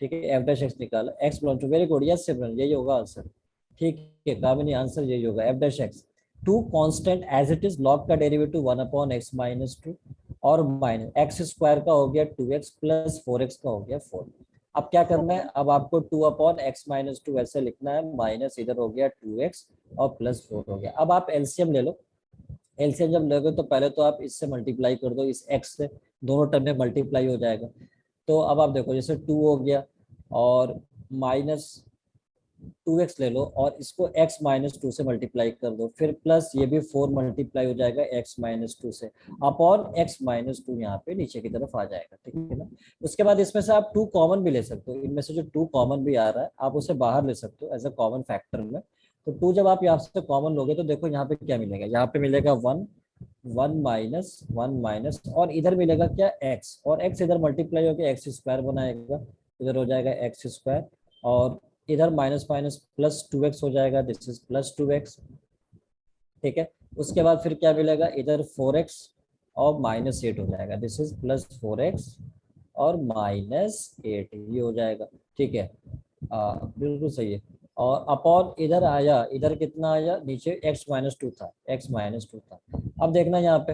ठीक है? एफ डैश एक्स निकाला, X belong to, very good, yes Simran यही होगा आंसर, ठीक है? कामिनी आंसर यही होगा, F dash X. Two constant as it is, log का डेरिवेटिव 1/x-2, और माइनस एक्स स्क्वायर का हो गया 2x प्लस 4x का हो गया 4। अब क्या करना है, अब आपको 2/x-2 ऐसे लिखना है, माइनस इधर हो गया 2x और प्लस 4 हो गया। अब आप एलसीएम ले लो। एलसीएम जब लोगे तो पहले तो आप इससे मल्टीप्लाई कर दो, इस x से, दोनों टर्म में मल्टीप्लाई हो जाएगा। तो अब आप देखो, जैसे 2 हो गया और माइनस 2x ले लो, और इसको x-2 से मल्टीप्लाई कर दो, फिर प्लस ये भी 4 मल्टीप्लाई हो जाएगा x-2 से, अपॉन x-2 यहाँ पे नीचे की तरफ आ जाएगा, ठीक है ना? उसके बाद इसमें से आप 2 कॉमन भी ले सकते हो, इनमें से जो 2 कॉमन भी आ रहा है आप उसे बाहर ले सकते हो एज अ कॉमन फैक्टर में। तो 2 जब आप यहाँ से कॉमन लोगे तो देखो यहाँ पे क्या मिलेगा, यहाँ पे मिलेगा 1, 1 माइनस और इधर मिलेगा क्या, x, और x इधर मल्टीप्लाई होकर एक्स स्क्वायर बनाएगा, इधर हो जाएगा एक्स स्क्वायर, और इधर माइनस माइनस प्लस 2x हो जाएगा, दिस इज प्लस 2x, ठीक है? उसके बाद फिर क्या मिलेगा, इधर 4x और -8 हो जाएगा, दिस इज प्लस 4x और -8 ये हो जाएगा, ठीक है? बिल्कुल सही है। और अपॉन इधर आया, इधर कितना आया, नीचे x-2 था, x-2 था। अब देखना यहाँ पे,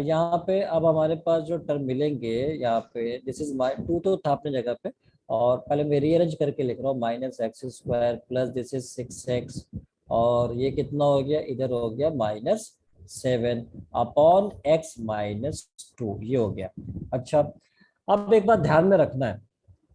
यहाँ पे अब हमारे पास जो टर्म मिलेंगे यहाँ पे, दिस इज टू तो था अपने जगह पे, और पहले मैं रीअरेंज करके लिख रहा हूँ, -x² plus this is 6x, और ये कितना हो गया, इधर हो गया -7 अपॉन x-2, ये हो गया। अच्छा, अब एक बात ध्यान में रखना है,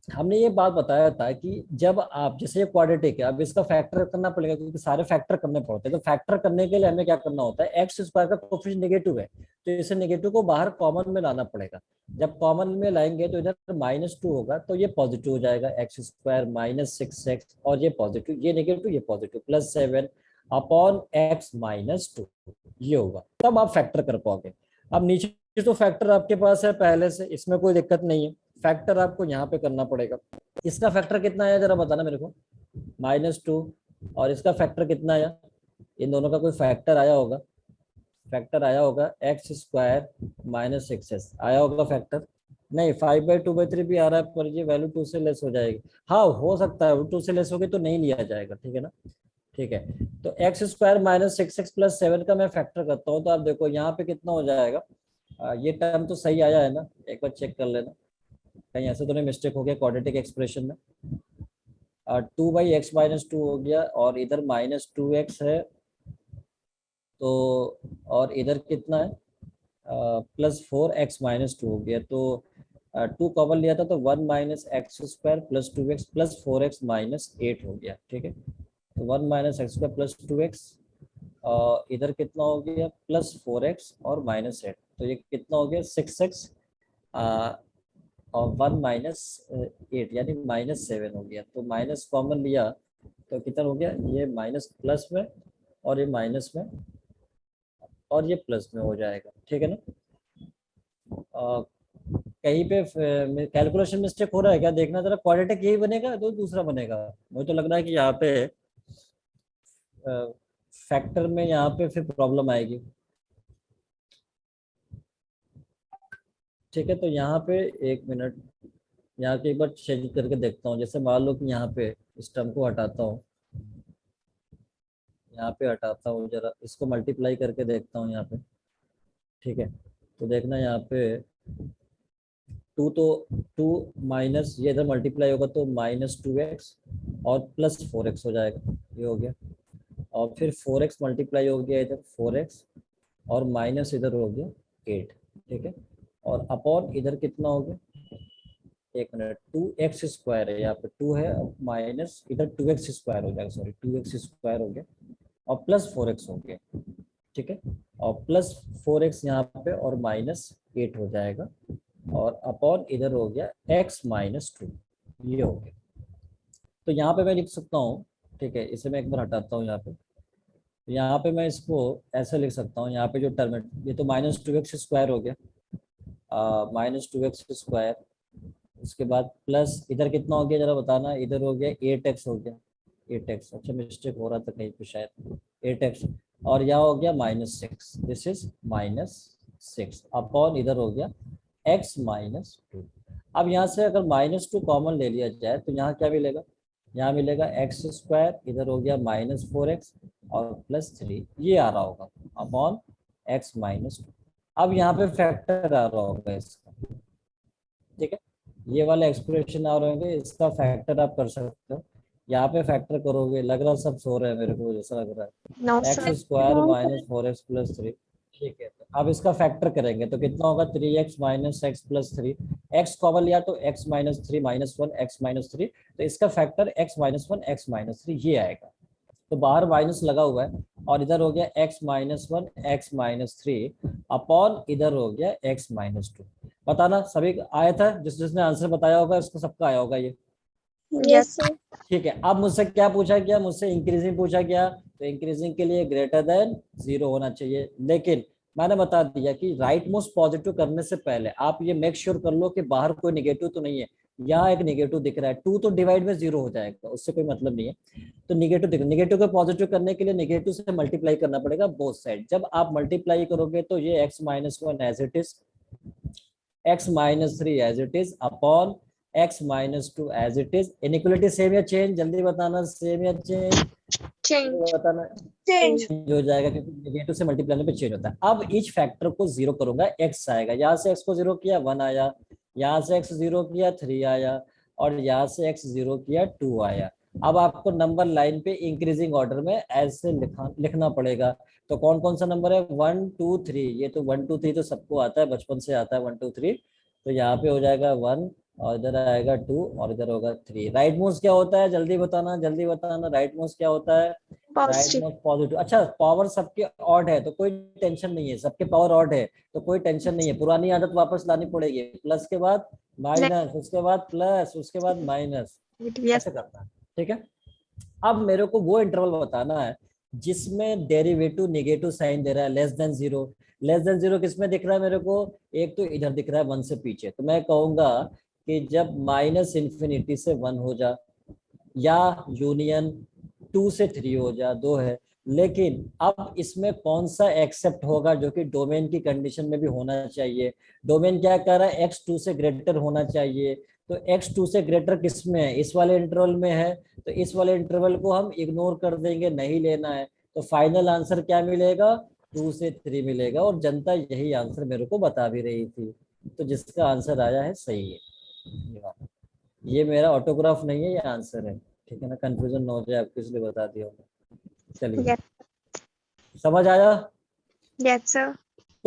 हमने ये बात बताया था कि जब आप, जैसे ये क्वाड्रेटिक है, अब इसका फैक्टर करना पड़ेगा क्योंकि सारे फैक्टर करने पड़ते हैं। तो फैक्टर करने के लिए हमें क्या करना होता है, एक्स स्क्वायर का कोफिशिएंट नेगेटिव है, तो इसे नेगेटिव को बाहर कॉमन में लाना पड़ेगा। जब कॉमन में लाएंगे तो इधर -2 होगा, तो ये पॉजिटिव हो जाएगा, x² -6x, और ये पॉजिटिव, ये नेगेटिव, ये पॉजिटिव, +7 अपॉन x-2, ये होगा, तब आप फैक्टर कर पाओगे। अब नीचे तो फैक्टर आपके पास है पहले से, इसमें कोई दिक्कत नहीं है, फैक्टर आपको यहाँ पे करना पड़ेगा। इसका फैक्टर कितना आया जरा बताना मेरे को, -2, और इसका फैक्टर कितना आया, इन दोनों का कोई फैक्टर आया होगा, फैक्टर आया होगा, x² -6s आया होगा फैक्टर, नहीं 5/2/3 भी आ रहा है, पर ये वैल्यू 2 से लेस हो जाएगी। हाँ हो सकता है 2 से लेस होगी तो नहीं लिया जाएगा, ठीक है ना? ठीक है, तो x² -6x प्लस 7 का मैं फैक्टर करता हूँ, तो आप देखो यहाँ पे कितना हो जाएगा। ये टर्म तो सही आया है ना, एक बार चेक कर लेना, कहीं ऐसे तो नहीं मिस्टेक हो गया क्वाड्रेटिक एक्सप्रेशन में। 2/x-2 हो गया, और इधर -2x है, तो और इधर कितना है, +4x-2 हो गया, तो 2 कॉमन लिया था तो 1 minus x square plus 2x plus 4x minus 8 हो गया, ठीक है। तो 1 minus x square plus 2x, इधर कितना हो गया प्लस 4x और माइनस 8, तो ये कितना हो गया 6x और 1 माइनस 8 यानी माइनस 7 हो गया। तो माइनस कॉमन लिया तो कितना हो गया, ये माइनस प्लस में और ये माइनस में और ये प्लस में हो जाएगा, ठीक है ना। कहीं पे कैलकुलेशन मिस्टेक हो रहा है क्या, देखना जरा। क्वाड्रेटिक यही बनेगा तो दूसरा बनेगा, मुझे तो लग रहा है कि यहाँ पे फैक्टर में यहाँ पे फिर प्रॉब्लम आएगी, ठीक है। तो यहाँ पे 1 मिनट यहाँ के एक बार चेंज करके देखता हूँ। जैसे मान लो कि यहाँ पे इस टर्म को हटाता हूँ, यहाँ पे हटाता हूँ, जरा इसको मल्टीप्लाई करके देखता हूँ यहाँ पे, ठीक है। तो देखना यहाँ पे 2 तो 2 माइनस ये इधर मल्टीप्लाई होगा तो माइनस 2x और प्लस 4x हो जाएगा, ये हो गया। और फिर 4x मल्टीप्लाई हो गया इधर 4x और माइनस इधर हो गया 8, ठीक है। और अपॉन इधर कितना हो गया, 1 मिनट, 2x स्क्वायर है यहाँ पे 2 है माइनस इधर 2x स्क्वायर हो जाएगा, सॉरी 2x स्क्वायर हो गया और प्लस 4x हो गया, ठीक है। और प्लस 4x यहाँ पे और माइनस 8 हो जाएगा और अपॉन इधर हो गया x माइनस 2, ये हो गया। तो यहाँ पे मैं लिख सकता हूँ, ठीक है। इसे मैं एक बार हटाता हूँ यहाँ पे, यहाँ पे मैं इसको ऐसे लिख सकता हूँ। यहाँ पे जो टर्म है ये तो माइनस 2x स्क्वायर हो गया, माइनस 2x स्क्वायर, उसके बाद प्लस इधर कितना हो गया जरा बताना, इधर हो गया 8x हो गया, 8x, अच्छा मिस्टेक हो रहा था कहीं पे शायद, 8x और यहाँ हो गया minus 6, this is minus 6 upon इधर हो गया x माइनस 2। अब यहाँ से अगर माइनस 2 कॉमन ले लिया जाए तो यहाँ क्या मिलेगा, यहाँ मिलेगा एक्स स्क्वायर, इधर हो गया माइनस 4x और प्लस 3, ये आ रहा होगा अपॉन x माइनस 2। अब यहाँ पे फैक्टर आ रहा होगा इसका, ठीक है। ये वाला एक्सप्रेशन आ रहे होंगे, इसका फैक्टर आप कर सकते हो। यहाँ पे फैक्टर करोगे, लग रहा सब सो रहे हैं मेरे को जैसा लग रहा है, No, x sir. Square minus 4x plus 3, ठीक है। तो अब इसका फैक्टर करेंगे तो कितना होगा 3x minus x plus 3, x common लिया तो x minus 3 minus 1 x minus 3, तो इसका factor x minus 1 x minus 3 ये आएगा। तो बाहर माइनस लगा हुआ है और इधर हो गया x minus 1 x minus 3 upon इधर हो गया x माइनस 2। बताना सभी आया था, जिसने आंसर बताया होगा उसको सबका आया होगा ये, Yes, sir. ठीक है। अब मुझसे क्या पूछा गया, मुझसे इंक्रीजिंग पूछा गया, तो इंक्रीजिंग के लिए ग्रेटर देन 0 होना चाहिए। लेकिन मैंने बता दिया कि राइट मोस्ट पॉजिटिव करने से पहले आप ये मेक श्योर कर लो कि बाहर कोई नेगेटिव तो नहीं है। यहाँ एक नेगेटिव दिख रहा है, 2 तो डिवाइड में 0 हो जाएगा, उससे कोई मतलब नहीं है। तो नेगेटिव दिख, नेगेटिव को पॉजिटिव करने के लिए नेगेटिव से मल्टीप्लाई करना पड़ेगा बोथ साइड। जब आप मल्टीप्लाई करोगे तो ये x minus 1 as it is, x minus 3 as it is upon x minus 2 as it is. Inequality same या चेंज, जल्दी बताना, सेम या चेंज, Change. बताना। चेंज। चेंज हो जाएगा क्योंकि नेगेटिव से मल्टीप्लाई पे चेंज होता है। अब ईच फैक्टर को 0 करूंगा, x आएगा, यहाँ से x को 0 किया 1 आया, यहाँ से x 0 किया 3 आया और यहाँ से x 0 किया 2 आया। अब आपको नंबर लाइन पे इंक्रीजिंग ऑर्डर में ऐसे लिखना पड़ेगा। तो कौन कौन सा नंबर है, 1 2 3, ये तो 1 2 3 तो सबको आता है, बचपन से आता है 1 2 3। तो यहाँ पे हो जाएगा 1 और इधर आएगा 2 और इधर होगा 3। राइट मोस्ट क्या होता है, जल्दी बताना जल्दी बताना, राइट मोस्ट क्या होता है, राइट Positive. Most positive. अच्छा पावर सबके ऑड है तो कोई टेंशन नहीं है, सबके पावर ऑड है तो कोई टेंशन नहीं है, पुरानी आदत वापस लानी पड़ेगी, प्लस के बाद माइनस, उसके बाद प्लस, उसके बाद माइनस, Yes. ऐसे करना है, ठीक है। अब मेरे को वो इंटरवल बताना है जिसमें डेरिवेटिव नेगेटिव साइन दे रहा है, लेस देन 0। लेस देन 0 किसमें दिख रहा है मेरे को, एक तो इधर दिख रहा है 1 से पीछे, तो मैं कहूंगा कि जब माइनस इन्फिनिटी से 1 हो जा या यूनियन 2 से 3 हो जा, 2 है। लेकिन अब इसमें कौन सा एक्सेप्ट होगा जो कि डोमेन की कंडीशन में भी होना चाहिए। डोमेन क्या कह रहा है, x2 से ग्रेटर होना चाहिए। तो x2 से ग्रेटर किस में है, इस वाले इंटरवल में है, तो इस वाले इंटरवल को हम इग्नोर कर देंगे, नहीं लेना है। तो फाइनल आंसर क्या मिलेगा, 2 से 3 मिलेगा और जनता यही आंसर मेरे को बता भी रही थी। तो जिसका आंसर आया है सही है, ये मेरा ऑटोग्राफ नहीं है, ये आंसर है, ठीक है ना। कंफ्यूजन न हो जाए आपको इसलिए बता दिया। चलिए Yes. समझ आया। Yes, sir.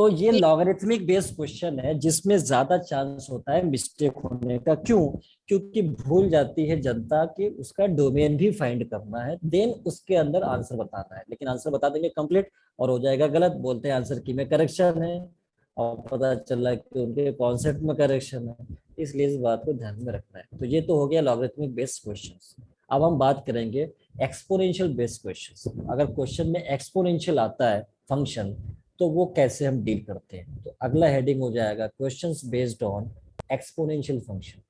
तो ये लॉगरिथमिक बेस्ड क्वेश्चन है जिसमें ज्यादा चांस होता है मिस्टेक होने का। क्यों? क्योंकि भूल जाती है जनता कि उसका डोमेन भी फाइंड करना है, देन उसके अंदर आंसर बताना है, लेकिन आंसर बता देंगे कंप्लीट और हो जाएगा गलत, बोलते हैं आंसर की में करेक्शन है और पता चला कि उनके कॉन्सेप्ट में करेक्शन है। इसलिए इस बात को ध्यान में रखना है। तो ये तो हो गया लॉगरिथमिक बेस्ड क्वेश्चंस। अब हम बात करेंगे एक्सपोनेंशियल बेस्ड क्वेश्चंस। अगर क्वेश्चन में एक्सपोनेंशियल आता है फंक्शन तो वो कैसे हम डील करते हैं। तो अगला हेडिंग हो जाएगा questions based on exponential function.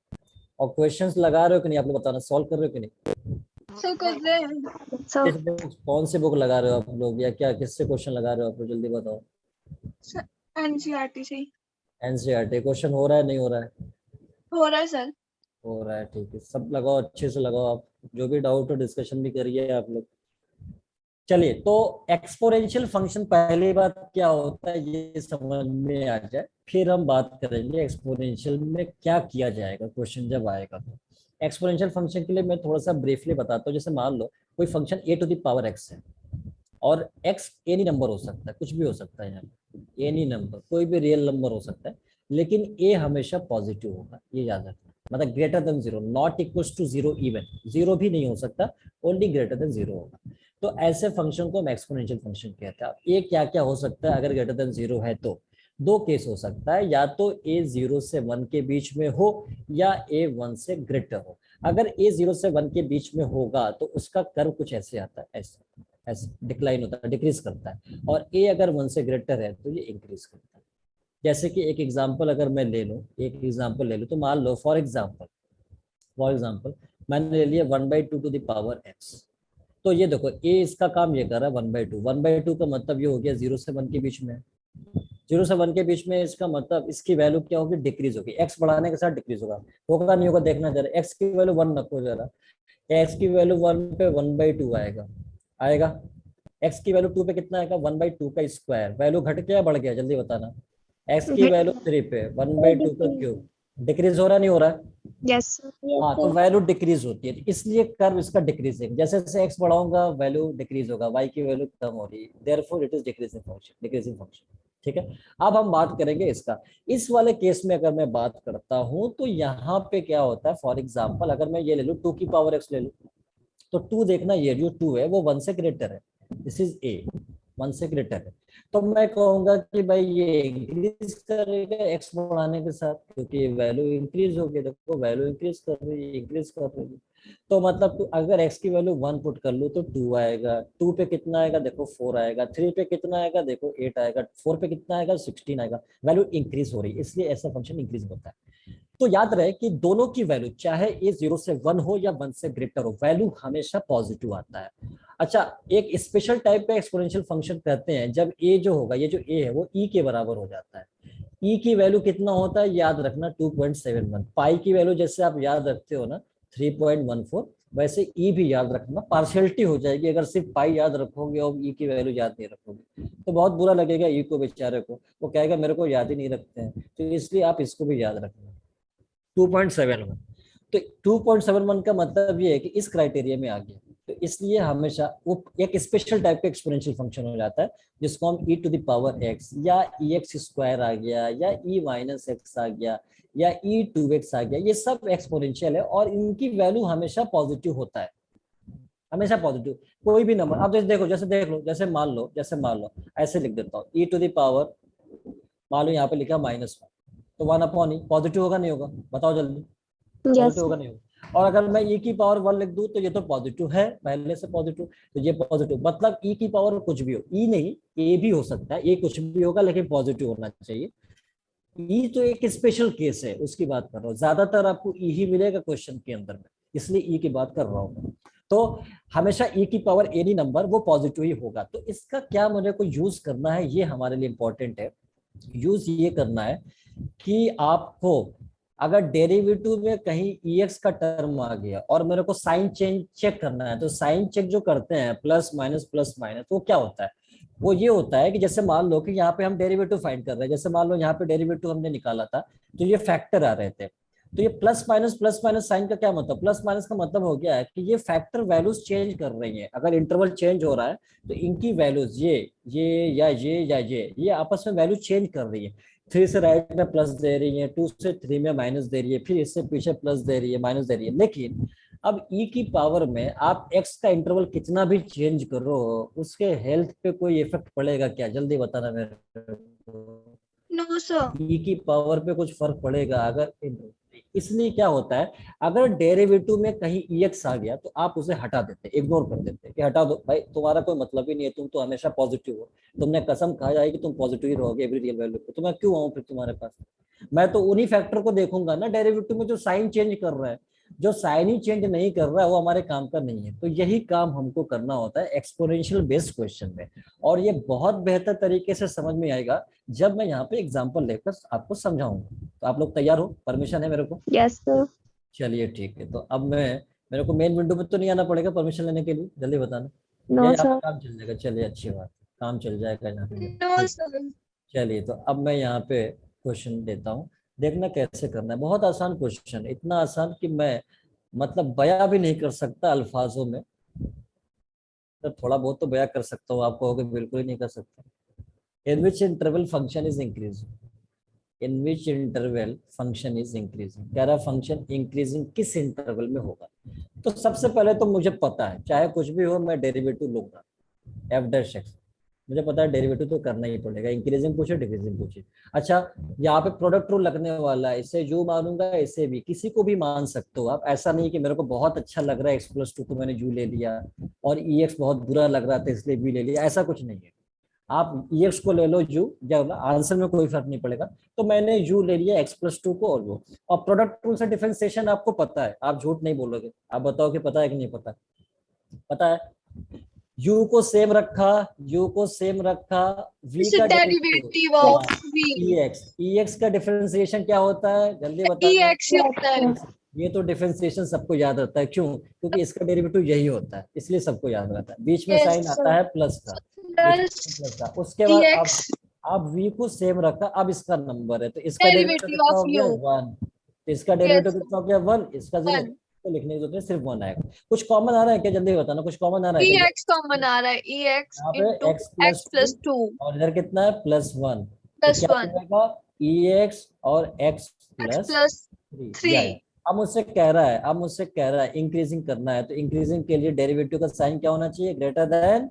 और क्वेश्चंस लगा रहे हो कि नहीं, आप लोग बताना, सॉल्व कर रहे हो कि नहीं? सर कर रहे हैं। So, किस बुक, कौन से बुक लगा रहे हो आप लोग, या क्या किससे क्वेश्चन लगा रहे हो आप लोग, जल्दी बताओ। एनसीईआरटी से एनसीईआरटी क्वेश्चन हो रहा है नहीं हो रहा है? हो रहा है सर। हो रहा है, ठीक है। सब लगाओ, अच्छे से लगाओ, आप जो भी डाउट हो डिस्कशन भी करिए आप लोग। चलिए, तो एक्सपोनेंशियल फंक्शन पहली बात क्या होता है ये समझ में आ जाए, फिर हम बात करेंगे एक्सपोनेंशियल में क्या किया जाएगा क्वेश्चन जब आएगा। तो एक्सपोनेंशियल फंक्शन के लिए मैं थोड़ा सा ब्रीफली बताता हूँ। जैसे मान लो कोई function a to the power x है और एक्स एनी नंबर हो सकता है, कुछ भी हो सकता है, यहाँ एनी नंबर, कोई भी रियल नंबर हो सकता है, लेकिन ए हमेशा पॉजिटिव होगा, ये याद रखना। मतलब greater than zero, not equal to zero, even zero भी नहीं हो सकता, ओनली ग्रेटर देन जीरो होगा। तो ऐसे फंक्शन को हम एक्सपोनेंशियल फंक्शन कहते हैं। ए क्या क्या हो सकता है अगर ग्रेटर देन जीरो है तो? दो केस हो सकता है, या तो ए 0 से 1 के बीच में हो या ए 1 से ग्रेटर हो। अगर ए 0 से 1 के बीच में होगा तो उसका कर्व कुछ ऐसे आता है, ऐसे ऐसे डिक्लाइन होता है, डिक्रीज करता है। और ए अगर 1 से ग्रेटर है तो ये इंक्रीज करता है। जैसे कि एक एग्जांपल अगर मैं ले लूं, एक एग्जांपल ले लूं, तो मान लो फॉर एग्जांपल मैंने ले लिया 1/2 टू द पावर एक्स। तो ये देखो ए इसका काम ये कर रहा है 1/2, 1/2 का मतलब ये हो गया 0 से 1 के बीच में। 0 से 1 के बीच में इसका मतलब इसकी वैल्यू क्या होगी, डिक्रीज होगी। एक्स बढ़ाने के साथ डिक्रीज होगा नहीं होगा देखना जरा। एक्स की वैल्यू 1 रखो जरा, एक्स की वैल्यू 1 पे 1/2 आएगा, आएगा। एक्स की वैल्यू 2 पे कितना आएगा, 1/2 का स्क्वायर। वैल्यू घट गया बढ़ गया, जल्दी बताना। एक्स की वैल्यू 3 पे 1/2 का क्यूब, डिक्रीज हो रहा नहीं हो रहा? yes, sir. हाँ, तो वैल्यू डिक्रीज होती है, इसलिए कर्व इसका डिक्रीजिंग। जैसे जैसे एक्स बढ़ाऊंगा वैल्यू डिक्रीज होगा, वाई की वैल्यू कम हो रही है, therefore it is decreasing function. ठीक है। अब हम बात करेंगे इसका। इस वाले केस में अगर मैं बात करता हूं तो यहाँ पे क्या होता है, फॉर एग्जाम्पल अगर मैं ये ले लूँ 2 की पावर एक्स ले लूँ, तो 2 देखना, ये जो 2 है वो 1 से ग्रेटर है, दिस इज ए, 1 से ग्रेटर है। तो मैं कहूंगा कि भाई ये इंक्रीज करेगा एक्स बढ़ाने के साथ, क्योंकि वैल्यू इंक्रीज हो गई, देखो वैल्यू इंक्रीज कर रही है, इंक्रीज कर रही है। तो मतलब तो अगर x की वैल्यू 1 पुट कर लूँ तो 2 आएगा, 2 पे कितना आएगा देखो 4 आएगा, 3 पे कितना आएगा देखो 8 आएगा, 4 पे कितना आएगा 16 आएगा। वैल्यू इंक्रीज हो रही है, इसलिए ऐसा फंक्शन इंक्रीज होता है। तो याद रहे कि दोनों की वैल्यू चाहे ए 0 से 1 हो या 1 से ग्रेटर हो, वैल्यू हमेशा पॉजिटिव आता है। अच्छा, एक स्पेशल टाइप का एक्सपोनेंशियल फंक्शन कहते हैं जब ए जो होगा, ये जो ए है वो ई के बराबर हो जाता है। ई की वैल्यू कितना होता है याद रखना, 2.71। पाई की वैल्यू जैसे आप याद रखते हो ना 3.14, वैसे ई भी याद रखना, पार्शियलिटी हो जाएगी अगर सिर्फ पाई याद रखोगे और ई की वैल्यू याद नहीं रखोगे तो बहुत बुरा लगेगा ई को, बेचारे को, वो कहेगा मेरे को याद ही नहीं रखते हैं। तो इसलिए आप इसको भी याद रखना 2.71। तो 2.71 का मतलब ये है कि इस क्राइटेरिया में आ गया, तो इसलिए हमेशा वो एक स्पेशल टाइप का एक्सपोनेंशियल फंक्शन हो जाता है जिसको हम e to the power x या ex स्क्वायर आ गया या e माइनस एक्स आ गया या e2x आ गया, ये सब एक्सपोनेंशियल है और इनकी वैल्यू हमेशा पॉजिटिव होता है, हमेशा पॉजिटिव। कोई भी नंबर आप देखो, जैसे देख लो, जैसे मान लो ऐसे लिख देता हूँ e टू द पावर, मान लो यहाँ पे लिखा -1, तो 1/e पॉजिटिव होगा नहीं होगा, बताओ जल्दी, Yes, पॉजिटिव होगा नहीं होगा? और अगर मैं e की पावर 1 लिख दूं तो ये तो पॉजिटिव है पहले से पॉजिटिव, तो ये पॉजिटिव, मतलब e की पावर कुछ भी हो, e नहीं a भी हो सकता है, a कुछ भी होगा लेकिन पॉजिटिव होना चाहिए। e तो एक स्पेशल केस है, उसकी बात कर रहा हूँ, ज्यादातर आपको e ही मिलेगा क्वेश्चन के अंदर में, इसलिए e की बात कर रहा हूँ। तो हमेशा e की पावर एनी नंबर वो पॉजिटिव ही होगा। तो इसका क्या मुझे को यूज करना है, ये हमारे लिए इंपॉर्टेंट है। यूज ये करना है कि आपको अगर डेरिवेटिव में कहीं ex का टर्म आ गया और मेरे को साइन चेंज चेक करना है, तो साइन चेक जो करते हैं प्लस माइनस, वो क्या होता है, वो ये होता है कि जैसे मान लो कि यहाँ पे हम डेरिवेटिव फाइंड कर रहे हैं, जैसे मान लो यहाँ पे डेरिवेटिव हमने निकाला था तो ये फैक्टर आ रहे थे, तो ये प्लस माइनस साइन का क्या मतलब, प्लस माइनस का मतलब हो गया है कि ये फैक्टर वैल्यूज चेंज कर रही हैं। अगर इंटरवल चेंज हो रहा है तो इनकी वैल्यूज ये आपस में वैल्यू चेंज कर रही है। 3 से राइट में प्लस दे रही है, 2 से 3 में माइनस दे रही है, फिर इससे पीछे प्लस दे रही है, माइनस दे रही है। लेकिन अब ई की पावर में आप एक्स का इंटरवल कितना भी चेंज करो, उसके हेल्थ पे कोई इफेक्ट पड़ेगा क्या, जल्दी बताना मेरे को। No, sir. ई की पावर पे कुछ फर्क पड़ेगा अगर, इसलिए क्या होता है, अगर डेरिवेटिव में कहीं ई एक्स आ गया तो आप उसे हटा देते, इग्नोर कर देते कि हटा दो भाई, तुम्हारा कोई मतलब ही नहीं है, तुम तो हमेशा पॉजिटिव हो, तुमने कसम खाया है कि तुम पॉजिटिव ही रहोगे एवरी रियल वैल्यू पे, तो मैं क्यों आऊं फिर तुम्हारे पास। मैं तो उन्हीं फैक्टर को देखूंगा ना डेरिवेटिव में जो साइन चेंज कर रहा है। जो साइन ही चेंज नहीं कर रहा है वो हमारे काम का नहीं है। तो यही काम हमको करना होता है एक्सपोनेंशियल बेस्ड क्वेश्चन में। और ये बहुत बेहतर तरीके से समझ में आएगा जब मैं यहाँ पे एग्जांपल लेकर आपको समझाऊंगा। तो आप लोग तैयार हो, परमिशन है मेरे को। Yes, sir. चलिए ठीक है, तो अब मैं, मेरे को मेन विंडो पे तो नहीं आना पड़ेगा परमिशन लेने के लिए, जल्दी बताना। या No, यहाँ पे sir. काम चल जाएगा, चलिए अच्छी बात है, काम चल जाएगा यहाँ पे मेरा, No, ठीक। sir. चलिए तो अब मैं यहाँ पे क्वेश्चन देता हूँ, देखना कैसे करना है। बहुत आसान क्वेश्चन, इतना आसान कि मैं मतलब बयां भी नहीं कर सकता अल्फाजों में। तो थोड़ा बहुत तो बयां कर सकता हूँ, आप कहोगे बिल्कुल ही नहीं कर सकता। In which interval function is increasing, in which interval function is increasing, कह रहा फंक्शन इंक्रीजिंग किस इंटरवल में होगा। तो सबसे पहले तो मुझे पता है चाहे कुछ भी हो मैं डेरिवेटिव लूंगा, एफ डैश एक्स। मुझे पता है डेरिवेटिव तो करना ही पड़ेगा, इंक्रीजिंग पूछे डिक्रीजिंग पूछे। अच्छा, यहाँ पे प्रोडक्ट रूल लगने वाला है, इसे यू मानूंगा, इसे भी, किसी को भी मान सकते हो आप। ऐसा नहीं कि मेरे को बहुत अच्छा लग रहा है एक्स प्लस टू तो मैंने यू ले लिया, और ई एक्स बहुत बुरा लग रहा था इसलिए बी ले लिया, ऐसा कुछ नहीं है। आप ई एक्स को ले लो यू, जब आंसर में कोई फर्क नहीं पड़ेगा। तो मैंने यू ले लिया एक्स प्लस टू को और वो। और प्रोडक्ट रूल से डिफरेंशिएशन आपको पता है, आप झूठ नहीं बोलोगे, आप बताओ कि पता है कि नहीं पता। पता है, यू को सेम रखा, यू को सेम रखा, वी It's a का derivative, derivative of E v. X, E x का डिफरेंशिएशन क्या होता है, जल्दी बताना। Ex ही होता है. ये तो डिफरेंशिएशन सबको याद रहता है, क्यों, क्योंकि इसका डेरिवेटिव यही होता है, इसलिए सबको याद रहता है। बीच में Yes, साइन आता sir. है प्लस का, बीच में साइन Plus प्लस का, उसके बाद अब ex आप v को सेम रखा, अब इसका नंबर है तो इसका डेरिवेटिव derivative कितना of हो गया, u. वन। तो इसका Yes, डेरिवेटिव कितना हो गया, वन, इसका जीरो। one. तो लिखने की जरूरत नहीं, सिर्फ वन आएगा। कुछ कॉमन आ रहा है क्या, जल्दी बताना, कुछ कॉमन आ रहा है क्या Ex कॉमन आ रहा है. Ex यहाँ पे, into x plus x two plus 2 और इधर कितना है प्लस वन। तो plus क्या 1. मिलेगा, ई एक्स और x X plus plus three, ये आया। 3. अब मुझसे कह रहा है इंक्रीजिंग करना है, तो इंक्रीजिंग के लिए डेरिवेटिव का साइन क्या होना चाहिए, greater than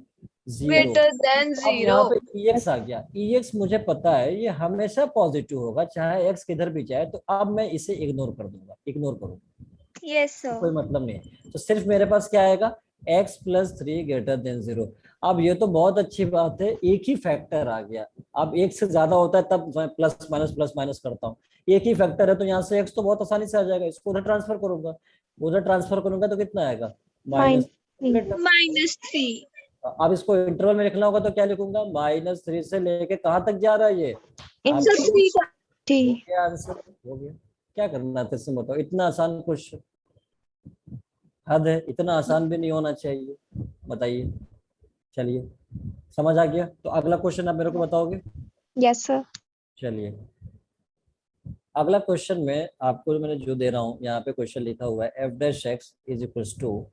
zero. Greater than अब यहाँ 0. पे ई एक्स आ गया, ई एक्स मुझे पता है ये हमेशा पॉजिटिव होगा चाहे एक्स किधर भी जाए, तो अब मैं इसे इग्नोर कर दूंगा, इग्नोर करूंगा, Yes, कोई sir. मतलब नहीं है। तो सिर्फ मेरे पास क्या आएगा, x plus three greater than zero. अब ये तो बहुत अच्छी बात है, एक ही फैक्टर आ गया। अब एक से ज्यादा होता है तब मैं प्लस माइनस करता हूँ, एक ही फैक्टर है तो यहाँ से एक्स तो बहुत आसानी से आ जाएगा, इसको उधर ट्रांसफर करूंगा, उधर ट्रांसफर करूंगा तो कितना आएगा, Minus माइनस। 3. -3. अब इसको इंटरवल में लिखना होगा तो क्या लिखूंगा, -3 से लेके कहाँ तक जा रहा है ये, आप So Into 3 का. हो 3. गया आंसर, हो गया। क्या करना था इसमें बताओ, इतना आसान क्वेश्चन, हद है, इतना आसान भी नहीं होना चाहिए, बताइए। चलिए, समझ आ गया, तो अगला क्वेश्चन आप मेरे को बताओगे। Yes, sir. चलिए, अगला क्वेश्चन में आपको मैंने जो दे रहा हूँ, यहाँ पे क्वेश्चन लिखा हुआ है F dash x is equals to.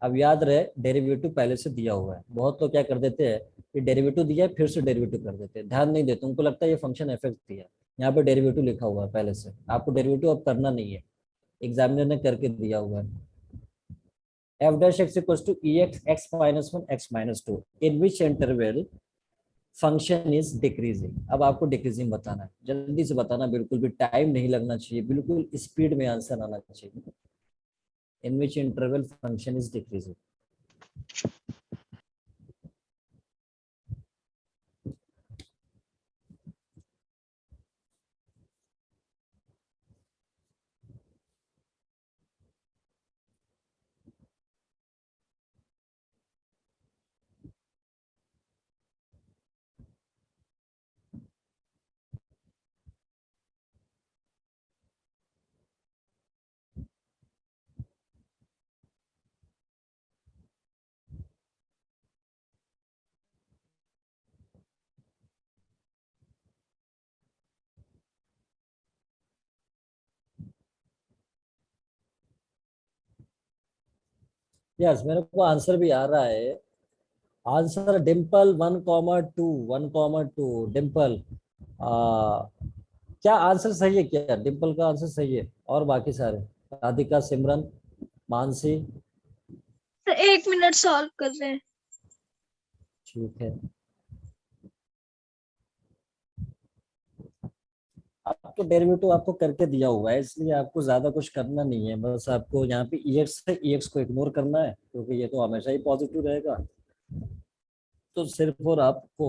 अब याद रहे डेरिवेटिव पहले से दिया हुआ है, बहुत लोग क्या कर देते हैं कि डेरिवेटिव दिया है फिर से डेरिवेटिव कर देते हैं, ध्यान नहीं देते, उनको लगता है ये फंक्शन एफ एक्स दिया है। यहाँ पे डेरिवेटिव लिखा हुआ है पहले से, आपको डेरिवेटिव अब करना नहीं है, एग्जामिनर ने करके दिया हुआ है। F dash x equals to e x x minus one x minus two, in which interval function is decreasing. अब आपको डिक्रीजिंग बताना है, जल्दी से बताना, बिल्कुल भी टाइम नहीं लगना चाहिए, बिल्कुल स्पीड में आंसर आना चाहिए। In which interval function is decreasing. Yes, मेरे को आंसर भी आ रहा है। आंसर डिम्पल 1,2, 1,2 डिम्पल। आ, क्या आंसर सही है? क्या डिम्पल का आंसर सही है? और बाकी सारे, राधिका, सिमरन, मानसी? सर 1 मिनट सॉल्व कर रहे हैं। ठीक है, आपको डेरिवेटिव आपको करके दिया हुआ है, इसलिए आपको ज्यादा कुछ करना नहीं है। बस आपको यहाँ पे ईएक्स है, ईएक्स को इग्नोर करना है क्योंकि ये तो हमेशा ही पॉजिटिव रहेगा। तो सिर्फ और आपको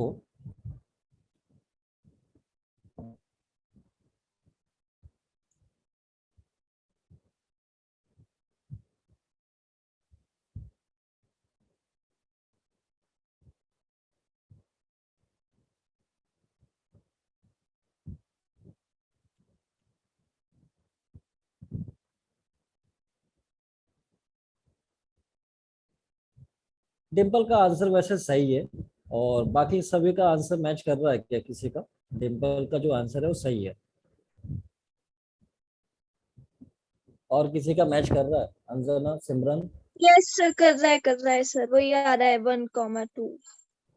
डिम्पल का आंसर वैसे सही है, और बाकी सभी का आंसर मैच कर रहा है क्या किसी का? डिम्पल का जो आंसर है वो सही है, और किसी का मैच कर रहा है? अंजना, सिमरन? यस सर, कर रहा है सर, वही आ रहा है 1,2।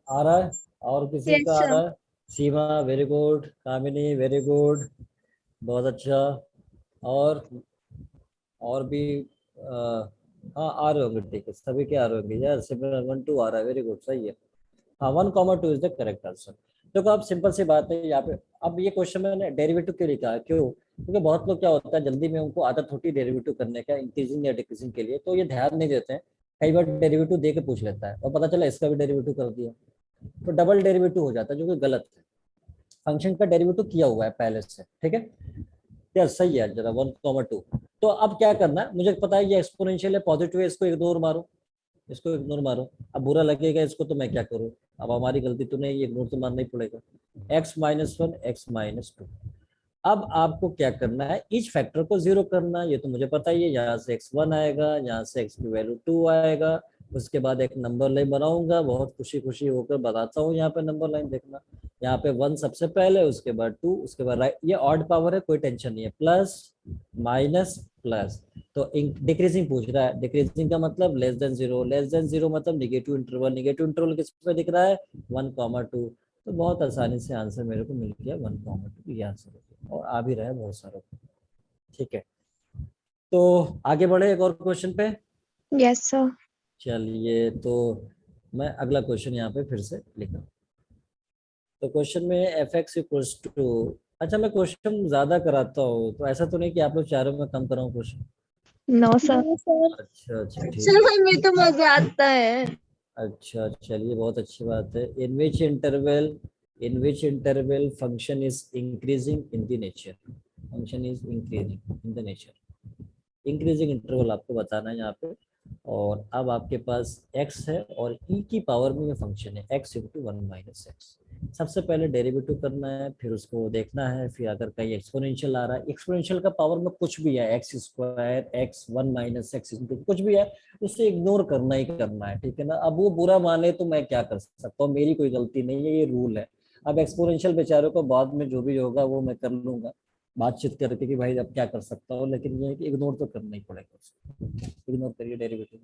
आ रहा है? और किसी यस का आ सर। रहा है? सीमा वेरी गुड, कामिनी वेरी गुड, बहुत अच्छा। और और भी हाँ आ रहे होंगे, ठीक है, सभी के आ रहे होंगे यार। सिमरन 1,2 आ रहा है, वेरी गुड, सही है। हाँ, 1,2 इज द करेक्ट आंसर। देखो अब सिंपल सी बात है यहाँ पे। अब ये क्वेश्चन मैंने डेरिवेटिव क्यों लिखा है? क्यों? क्योंकि बहुत लोग क्या होता है, जल्दी में उनको आदत होती है डेरिवेटिव करने का, इंक्रीजिंग या डिक्रीजिंग के लिए, तो ये ध्यान नहीं देते हैं। कई बार डेरिवेटिव दे के पूछ लेता है और पता चला इसका भी डेरिवेटिव कर दिया, तो डबल डेरिवेटिव हो जाता है, जो कि गलत है। फंक्शन का डेरिवेटिव किया हुआ है पहले से, ठीक है? यार सही है जरा, 1,2। तो अब क्या करना है, मुझे पता है ये एक्सपोनेंशियल है, पॉजिटिव है, इसको इग्नोर मारो, इसको इग्नोर मारो। अब बुरा लगेगा इसको तो मैं क्या करूँ? अब हमारी गलती तो नहीं, इग्नोर तो मानना ही पड़ेगा। x-1, x-2। अब आपको क्या करना है, ईच फैक्टर को जीरो करना है, ये तो मुझे पता ही है। यहाँ से x1 आएगा, यहाँ से x की वैल्यू 2 आएगा। उसके बाद एक नंबर लाइन बनाऊंगा, बहुत खुशी खुशी होकर बताता हूँ। यहाँ पे नंबर लाइन देखना, यहाँ पे 1 सबसे पहले, उसके बाद 2, उसके बाद राइट। ये ऑड पावर है, कोई टेंशन नहीं है। Plus minus plus. तो डिक्रीजिंग पूछ रहा है, डिक्रीजिंग का मतलब less than zero, less than zero मतलब निगेटिव इंटरवल, निगेटिव इंटरवल किस पे दिख रहा है? 1,2। तो बहुत आसानी से आंसर मेरे को मिल गया 1,2, ये आंसर हो गया, और आ भी रहा है बहुत सारों को। ठीक है, तो आगे बढ़े एक और क्वेश्चन पे। Yes, sir. चलिए, तो मैं अगला क्वेश्चन यहाँ पे फिर से लिखा। तो क्वेश्चन में एफ एक्स इक्वल्स टू, अच्छा मैं क्वेश्चन ज्यादा कराता हूँ, तो ऐसा तो नहीं कि आप लोग चारों में कम कराऊँ question? No, sir. No sir. अच्छा अच्छा, ठीक सर है। हमें तो मजा आता है। अच्छा चलिए, बहुत अच्छी बात है। In which interval function is increasing in the nature, function is increasing in the nature. Increasing interval आपको बताना है यहाँ पे। और अब आपके पास x है, और e की पावर में ये फंक्शन है x × 1 - x। सबसे पहले डेरिवेटिव करना है, फिर उसको देखना है, फिर अगर कहीं एक्सपोनेंशियल आ रहा है, एक्सपोनेंशियल का पावर में कुछ भी है, x² x1 - x कुछ भी है, उसे इग्नोर करना ही करना है, ठीक है ना? अब वो बुरा माने तो मैं क्या कर सकता हूँ, मेरी कोई गलती नहीं है, ये रूल है। अब एक्सपोनेंशियल बेचारों को बाद में जो भी होगा वो मैं कर लूंगा बातचीत करके कि भाई अब क्या कर सकता हूँ, लेकिन ये है कि इग्नोर तो करना ही पड़ेगा उसको। इग्नोर करिए डेरिवेटिव।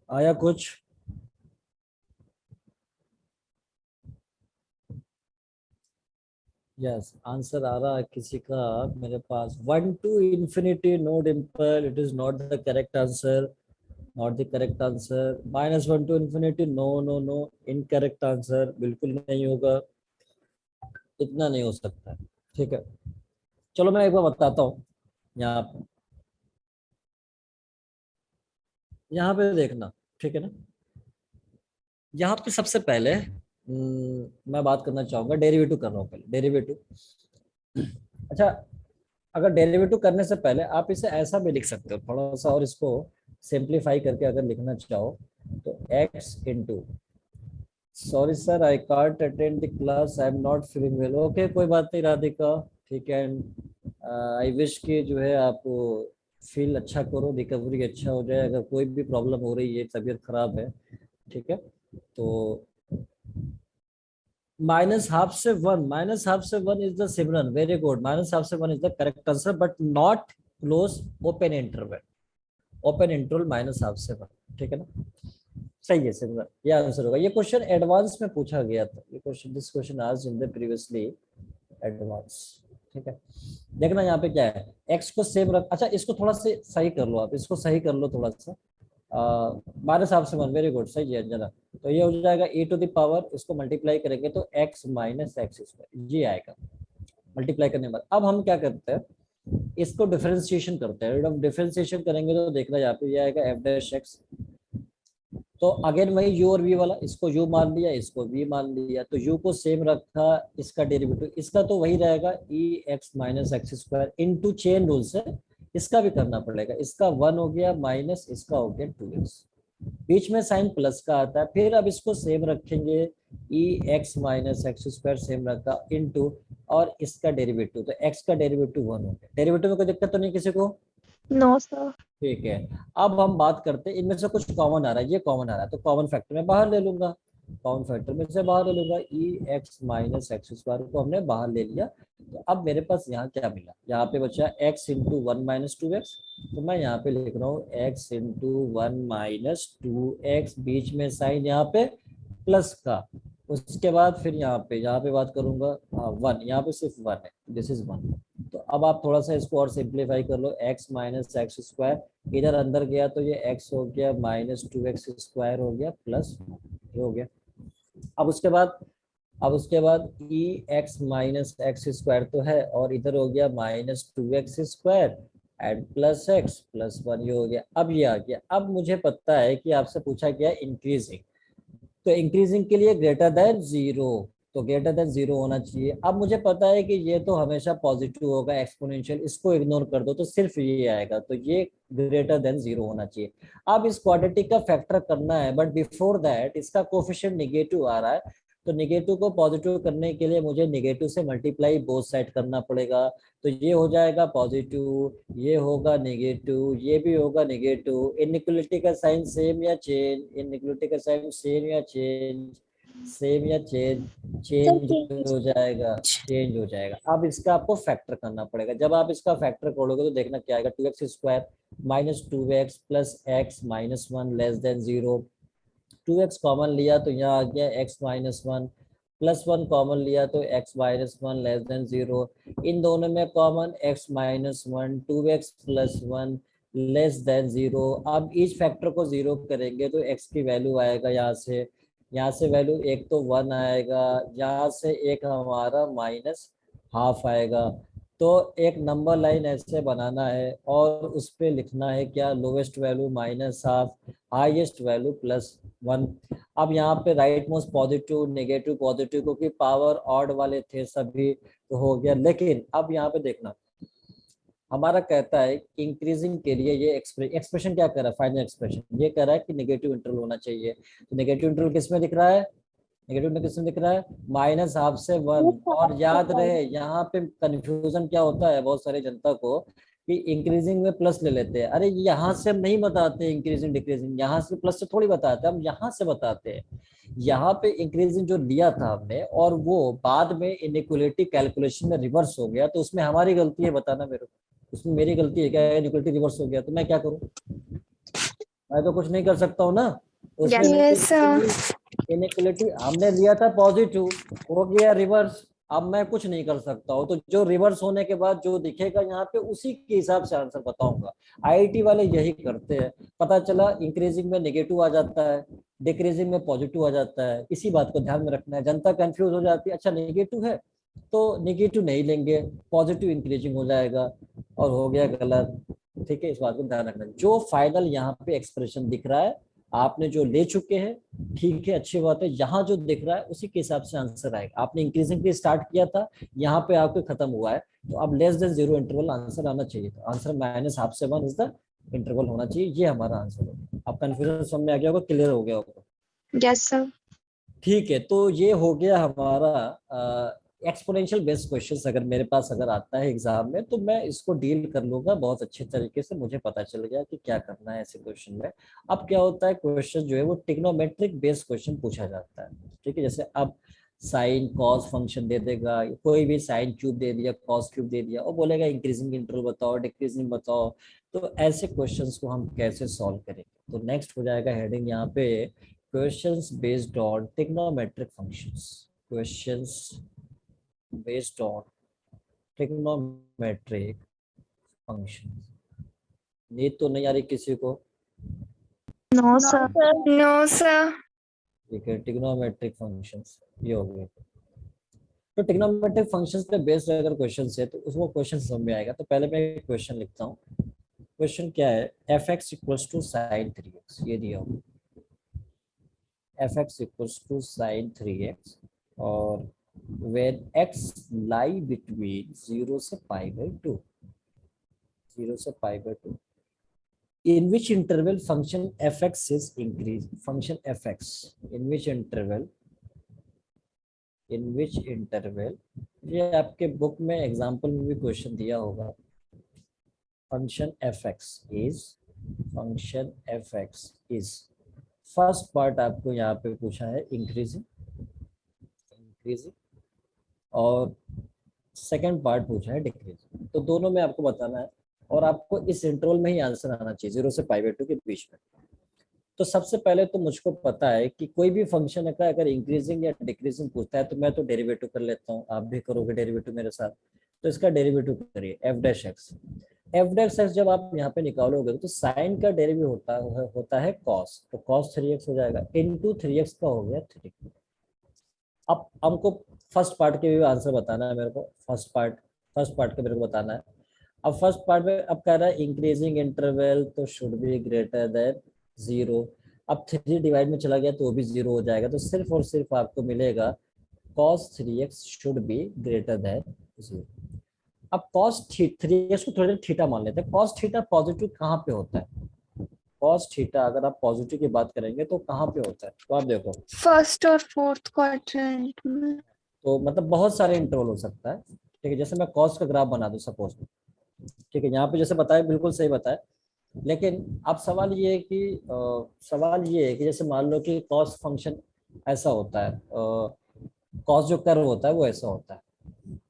आया कुछ? यस, आंसर आ रहा है किसी का मेरे पास। 1 to infinity no Dimple, it is not the correct answer, not the correct answer. -1 to infinity, no no no, incorrect answer, बिल्कुल नहीं होगा, इतना नहीं हो सकता है। ठीक है, चलो मैं एक बार बताता हूँ। यहाँ पे, यहाँ पे देखना, ठीक है ना। यहाँ पे सबसे पहले मैं बात करना चाहूंगा, डेरिवेटिव कर रहा हूँ पहले, डेरिवेटिव। अच्छा, अगर डेरिवेटिव करने से पहले आप इसे ऐसा भी लिख सकते हो थोड़ा सा, और इसको सिंप्लीफाई करके अगर लिखना चाहो तो x into, sorry sir I can't attend the class, I am not feeling well. Okay, कोई बात नहीं राधिका, ठीक है। आई विश कि जो है आप फील अच्छा करो, रिकवरी अच्छा हो जाए। अगर कोई भी प्रॉब्लम हो रही है, तबीयत खराब है, ठीक है, तो -12 से 1, -12 से 1 is the similar, very good, -12 से 1 is the correct answer, but not close open interval, open interval -12 से 1, ठीक है ना। सही है, सिमिलर, ये आंसर होगा। ये क्वेश्चन एडवांस में पूछा गया था, ये क्वेश्चन, दिस क्वेश्चन आज इन द प्रीवियसली एडवांस, ठीक है। देखना यहाँ पे क्या है, एक्स को सेम रख, अच्छा इसको थोड़ा से सही कर लो, आप इसको सही कर लो थोड़ा सा। -12 से 1, वेरी गुड, सही है अंजना। तो ये हो जाएगा e⁻, इसको मल्टीप्लाई करेंगे तो x - x², ये आएगा मल्टीप्लाई करने के बाद। अब हम क्या करते हैं, इसको डिफरेंशिएशन करते हैं। जब डिफरेंशिएशन करेंगे तो देखना यहाँ पे ये आएगा f'(x), तो अगेन वही u और v वाला, इसको u मान लिया, इसको v मान लिया, तो u को सेम रखा, इसका डेरिवेटिव इसका तो वही रहेगा e(x - x²) into chain rule से इसका भी करना पड़ेगा, इसका 1 हो गया माइनस इसका हो गया 2x, बीच में साइन प्लस का आता है। फिर अब इसको सेम रखेंगे, e(x - x²) सेम रखा इनटू, और इसका डेरिवेटिव, तो x का डेरिवेटिव 1 हो गया। डेरिवेटिव में कोई दिक्कत तो नहीं किसी को? No, sir. ठीक है, अब हम बात करते हैं, इनमें से कुछ कॉमन आ रहा है, ये कॉमन आ रहा है, तो कॉमन फैक्टर में बाहर ले लूंगा, कॉमन फैक्टर में से बाहर ले लूंगा, e(x - x² को हमने बाहर ले लिया। तो अब मेरे पास यहाँ क्या मिला, यहाँ पे बचा x इंटू 1 - 2x, तो मैं यहाँ पे लिख रहा हूँ x इंटू 1 - 2x, बीच में साइन यहाँ पे प्लस का, उसके बाद फिर यहाँ पे बात करूंगा 1, यहाँ पे सिर्फ 1 है, दिस इज 1। तो अब आप थोड़ा सा इसको और सिंप्लीफाई कर लो, x - x², इधर अंदर गया तो ये x हो गया -2x² हो गया प्लस हो गया। अब उसके बाद, e(x - x² तो है, और इधर हो गया -2x² and plus x plus 1, ये हो गया। अब ये आ गया, अब मुझे पता है कि आपसे पूछा गया इंक्रीजिंग, तो इंक्रीजिंग के लिए ग्रेटर देन 0, तो ग्रेटर देन 0 होना चाहिए। अब मुझे पता है कि ये तो हमेशा पॉजिटिव होगा, एक्सपोनेंशियल, इसको इग्नोर कर दो तो सिर्फ ये आएगा, तो ये ग्रेटर देन 0 होना चाहिए। अब इस क्वाड्रेटिक का फैक्टर करना है, बट बिफोर दैट इसका कोफिशिएंट निगेटिव आ रहा है, तो निगेटिव को पॉजिटिव करने के लिए मुझे निगेटिव से मल्टीप्लाई बोथ साइड करना पड़ेगा, तो ये हो जाएगा पॉजिटिव, ये होगा नेगेटिव, ये भी होगा नेगेटिव। इनइक्वालिटी का साइन सेम या चेंज, इनइक्वालिटी का साइन सेम या चेंज, सेम या चेंज, चेंज हो जाएगा, चेंज हो जाएगा। अब इसका आपको फैक्टर करना पड़ेगा, जब आप इसका फैक्टर करोगे तो देखना क्या आएगा, 2x² - 2x plus x -1 less than 0, 2x common लिया तो यहाँ आ गया x -1 प्लस 1 कॉमन लिया तो x -1 लेस देन 0, इन दोनों में common x -1, 2x plus 1 less than 0। अब ईच फैक्टर को 0 करेंगे तो x की वैल्यू आएगा यहाँ से वैल्यू एक तो 1 आएगा, यहाँ से एक हमारा -½ आएगा। तो एक नंबर लाइन ऐसे बनाना है और उस पर लिखना है क्या, लोवेस्ट वैल्यू -½ हाईएस्ट वैल्यू +1। अब यहाँ पे right most positive negative positive, क्योंकि पावर ऑड वाले थे सभी, तो हो गया। लेकिन अब यहाँ पे देखना, हमारा कहता है इंक्रीजिंग के लिए ये एक्सप्रेशन क्या कर रहा है, फाइनल एक्सप्रेशन ये कह रहा है कि नेगेटिव इंटरवल होना चाहिए। तो नेगेटिव इंटरवल किस में दिख रहा है, नेगेटिव में किस में दिख रहा है, -½ से 1। और याद रहे यहाँ पे कंफ्यूजन क्या होता है बहुत सारी जनता को, कि इंक्रीजिंग में प्लस ले लेते हैं। अरे यहाँ से हम नहीं बताते इंक्रीजिंग डिक्रीजिंग, यहाँ से प्लस से थोड़ी बताते, हम यहाँ से बताते हैं। यहाँ पे इंक्रीजिंग जो लिया था हमने, और वो बाद में इनइक्वालिटी कैलकुलेशन में रिवर्स हो गया, तो उसमें हमारी गलती है, बताना मेरे को, उसमें मेरी गलती है क्या, इनइक्वालिटी रिवर्स हो गया तो मैं क्या करूँ। मैं तो कुछ नहीं कर सकता हूँ ना उसमें। Yes, sir. इनइक्वलिटी हमने लिया था पॉजिटिव, हो गया रिवर्स, अब मैं कुछ नहीं कर सकता हूँ। तो जो रिवर्स होने के बाद जो दिखेगा यहाँ पे उसी के हिसाब से आंसर बताऊंगा। आईआईटी वाले यही करते हैं। पता चला इंक्रीजिंग में नेगेटिव आ जाता है, डिक्रीजिंग में पॉजिटिव आ जाता है। इसी बात को ध्यान में रखना है। जनता कंफ्यूज हो जाती है, अच्छा नेगेटिव है तो नेगेटिव नहीं लेंगे, पॉजिटिव इंक्रीजिंग हो जाएगा और हो गया गलत। ठीक है, इस बात को ध्यान रखना। जो फाइनल यहाँ पे एक्सप्रेशन दिख रहा है आपने जो ले चुके हैं, ठीक है, अच्छी बात है। यहाँ जो दिख रहा है उसी के हिसाब से आंसर आएगा। आपने इंक्रीजिंग पे स्टार्ट किया था, यहाँ पे आपके खत्म हुआ है, तो अब less than zero interval answer आना चाहिए था। आंसर -1/2 इज द इंटरवल होना चाहिए। ये हमारा आंसर होगा। अब कंफ्यूजन समझ में आ गया होगा, क्लियर हो गया होगा। Yes, sir. ठीक है, तो ये हो गया हमारा एक्सपोनेंशियल बेस्ड क्वेश्चंस। अगर मेरे पास अगर आता है एग्जाम में तो मैं इसको डील कर लूंगा बहुत अच्छे तरीके से। मुझे पता चल गया कि क्या करना है ऐसे क्वेश्चन में। अब क्या होता है, क्वेश्चन जो है वो ट्रिग्नोमेट्रिक बेस्ड क्वेश्चन पूछा जाता है। ठीक है, जैसे अब साइन कॉस फंक्शन दे देगा, कोई भी साइन क्यूब दे दिया, कॉस क्यूब दे दिया, और बोलेगा इंक्रीजिंग इंटरवल बताओ, डिक्रीजिंग बताओ। तो ऐसे क्वेश्चंस को हम कैसे सॉल्व करेंगे। तो नेक्स्ट हो जाएगा हेडिंग यहाँ पे, questions based on trigonometric functions, questions based on trigonometric functions। नींद तो नहीं आ रही किसी को? No, sir. No, sir. ठीक है, ट्रिग्नोमेट्रिक फंक्शंस ये हो गए। तो ट्रिग्नोमेट्रिक फंक्शंस पे बेस्ड अगर क्वेश्चंस है तो उसको क्वेश्चन समझ में आएगा। तो पहले मैं एक क्वेश्चन लिखता हूँ। क्वेश्चन क्या है, fx equals to sign 3x, ये दिया हो, fx equals to sign 3x, और when x lie between 0 से π/2, 0 से π/2, in which interval function fx is increased, function fx in which interval, in which interval, ये आपके बुक में एग्जांपल में भी क्वेश्चन दिया होगा। function fx is, function fx is, first part आपको यहाँ पे पूछा है इंक्रीजिंग, इंक्रीजिंग, और सेकंड पार्ट पूछा है डिक्रीजिंग। तो दोनों में आपको बताना है और आपको इस इंटरवल में ही आंसर आना चाहिए, 0 से π/2 के बीच में। तो सबसे पहले तो मुझको पता है कि कोई भी फंक्शन का अगर इंक्रीजिंग या डिक्रीजिंग पूछता है तो मैं तो डेरिवेटिव कर लेता हूँ। आप भी करोगे डेरिवेटिव मेरे साथ, तो इसका डेरिवेटिव करिए f'(x). f'(x) जब आप यहाँ पे निकालोगे तो साइन का डेरिवेटिव होता है cos, तो cos 3x हो जाएगा, इंटू 3x का हो गया 3। अब हमको फर्स्ट पार्ट के भी आंसर बताना है मेरे को, फर्स्ट पार्ट के मेरे को बताना है। अब फर्स्ट पार्ट में अब कह रहा है इंक्रीजिंग इंटरवल तो शुड बी ग्रेटर देन 0। अब 3 डिवाइड में चला गया तो वो भी 0 हो जाएगा, तो सिर्फ और सिर्फ आपको मिलेगा cos 3x should be greater than 0। अब cos 3x को थोड़ा थीटा मान लेते हैं। cos थीटा पॉजिटिव कहाँ पे होता है? cos थीटा अगर आप पॉजिटिव की बात करेंगे तो कहाँ पे होता है, तो आप देखो First और fourth quadrant में. तो मतलब बहुत सारे इंटरवल हो सकता है। ठीक है, जैसे मैं कॉस का ग्राफ बना दूं सपोज, ठीक है, यहाँ पे जैसे बताया बिल्कुल सही बताया। लेकिन अब सवाल ये है कि जैसे मान लो कि कॉस फंक्शन ऐसा होता है, कॉस जो कर्व होता है वो ऐसा होता है,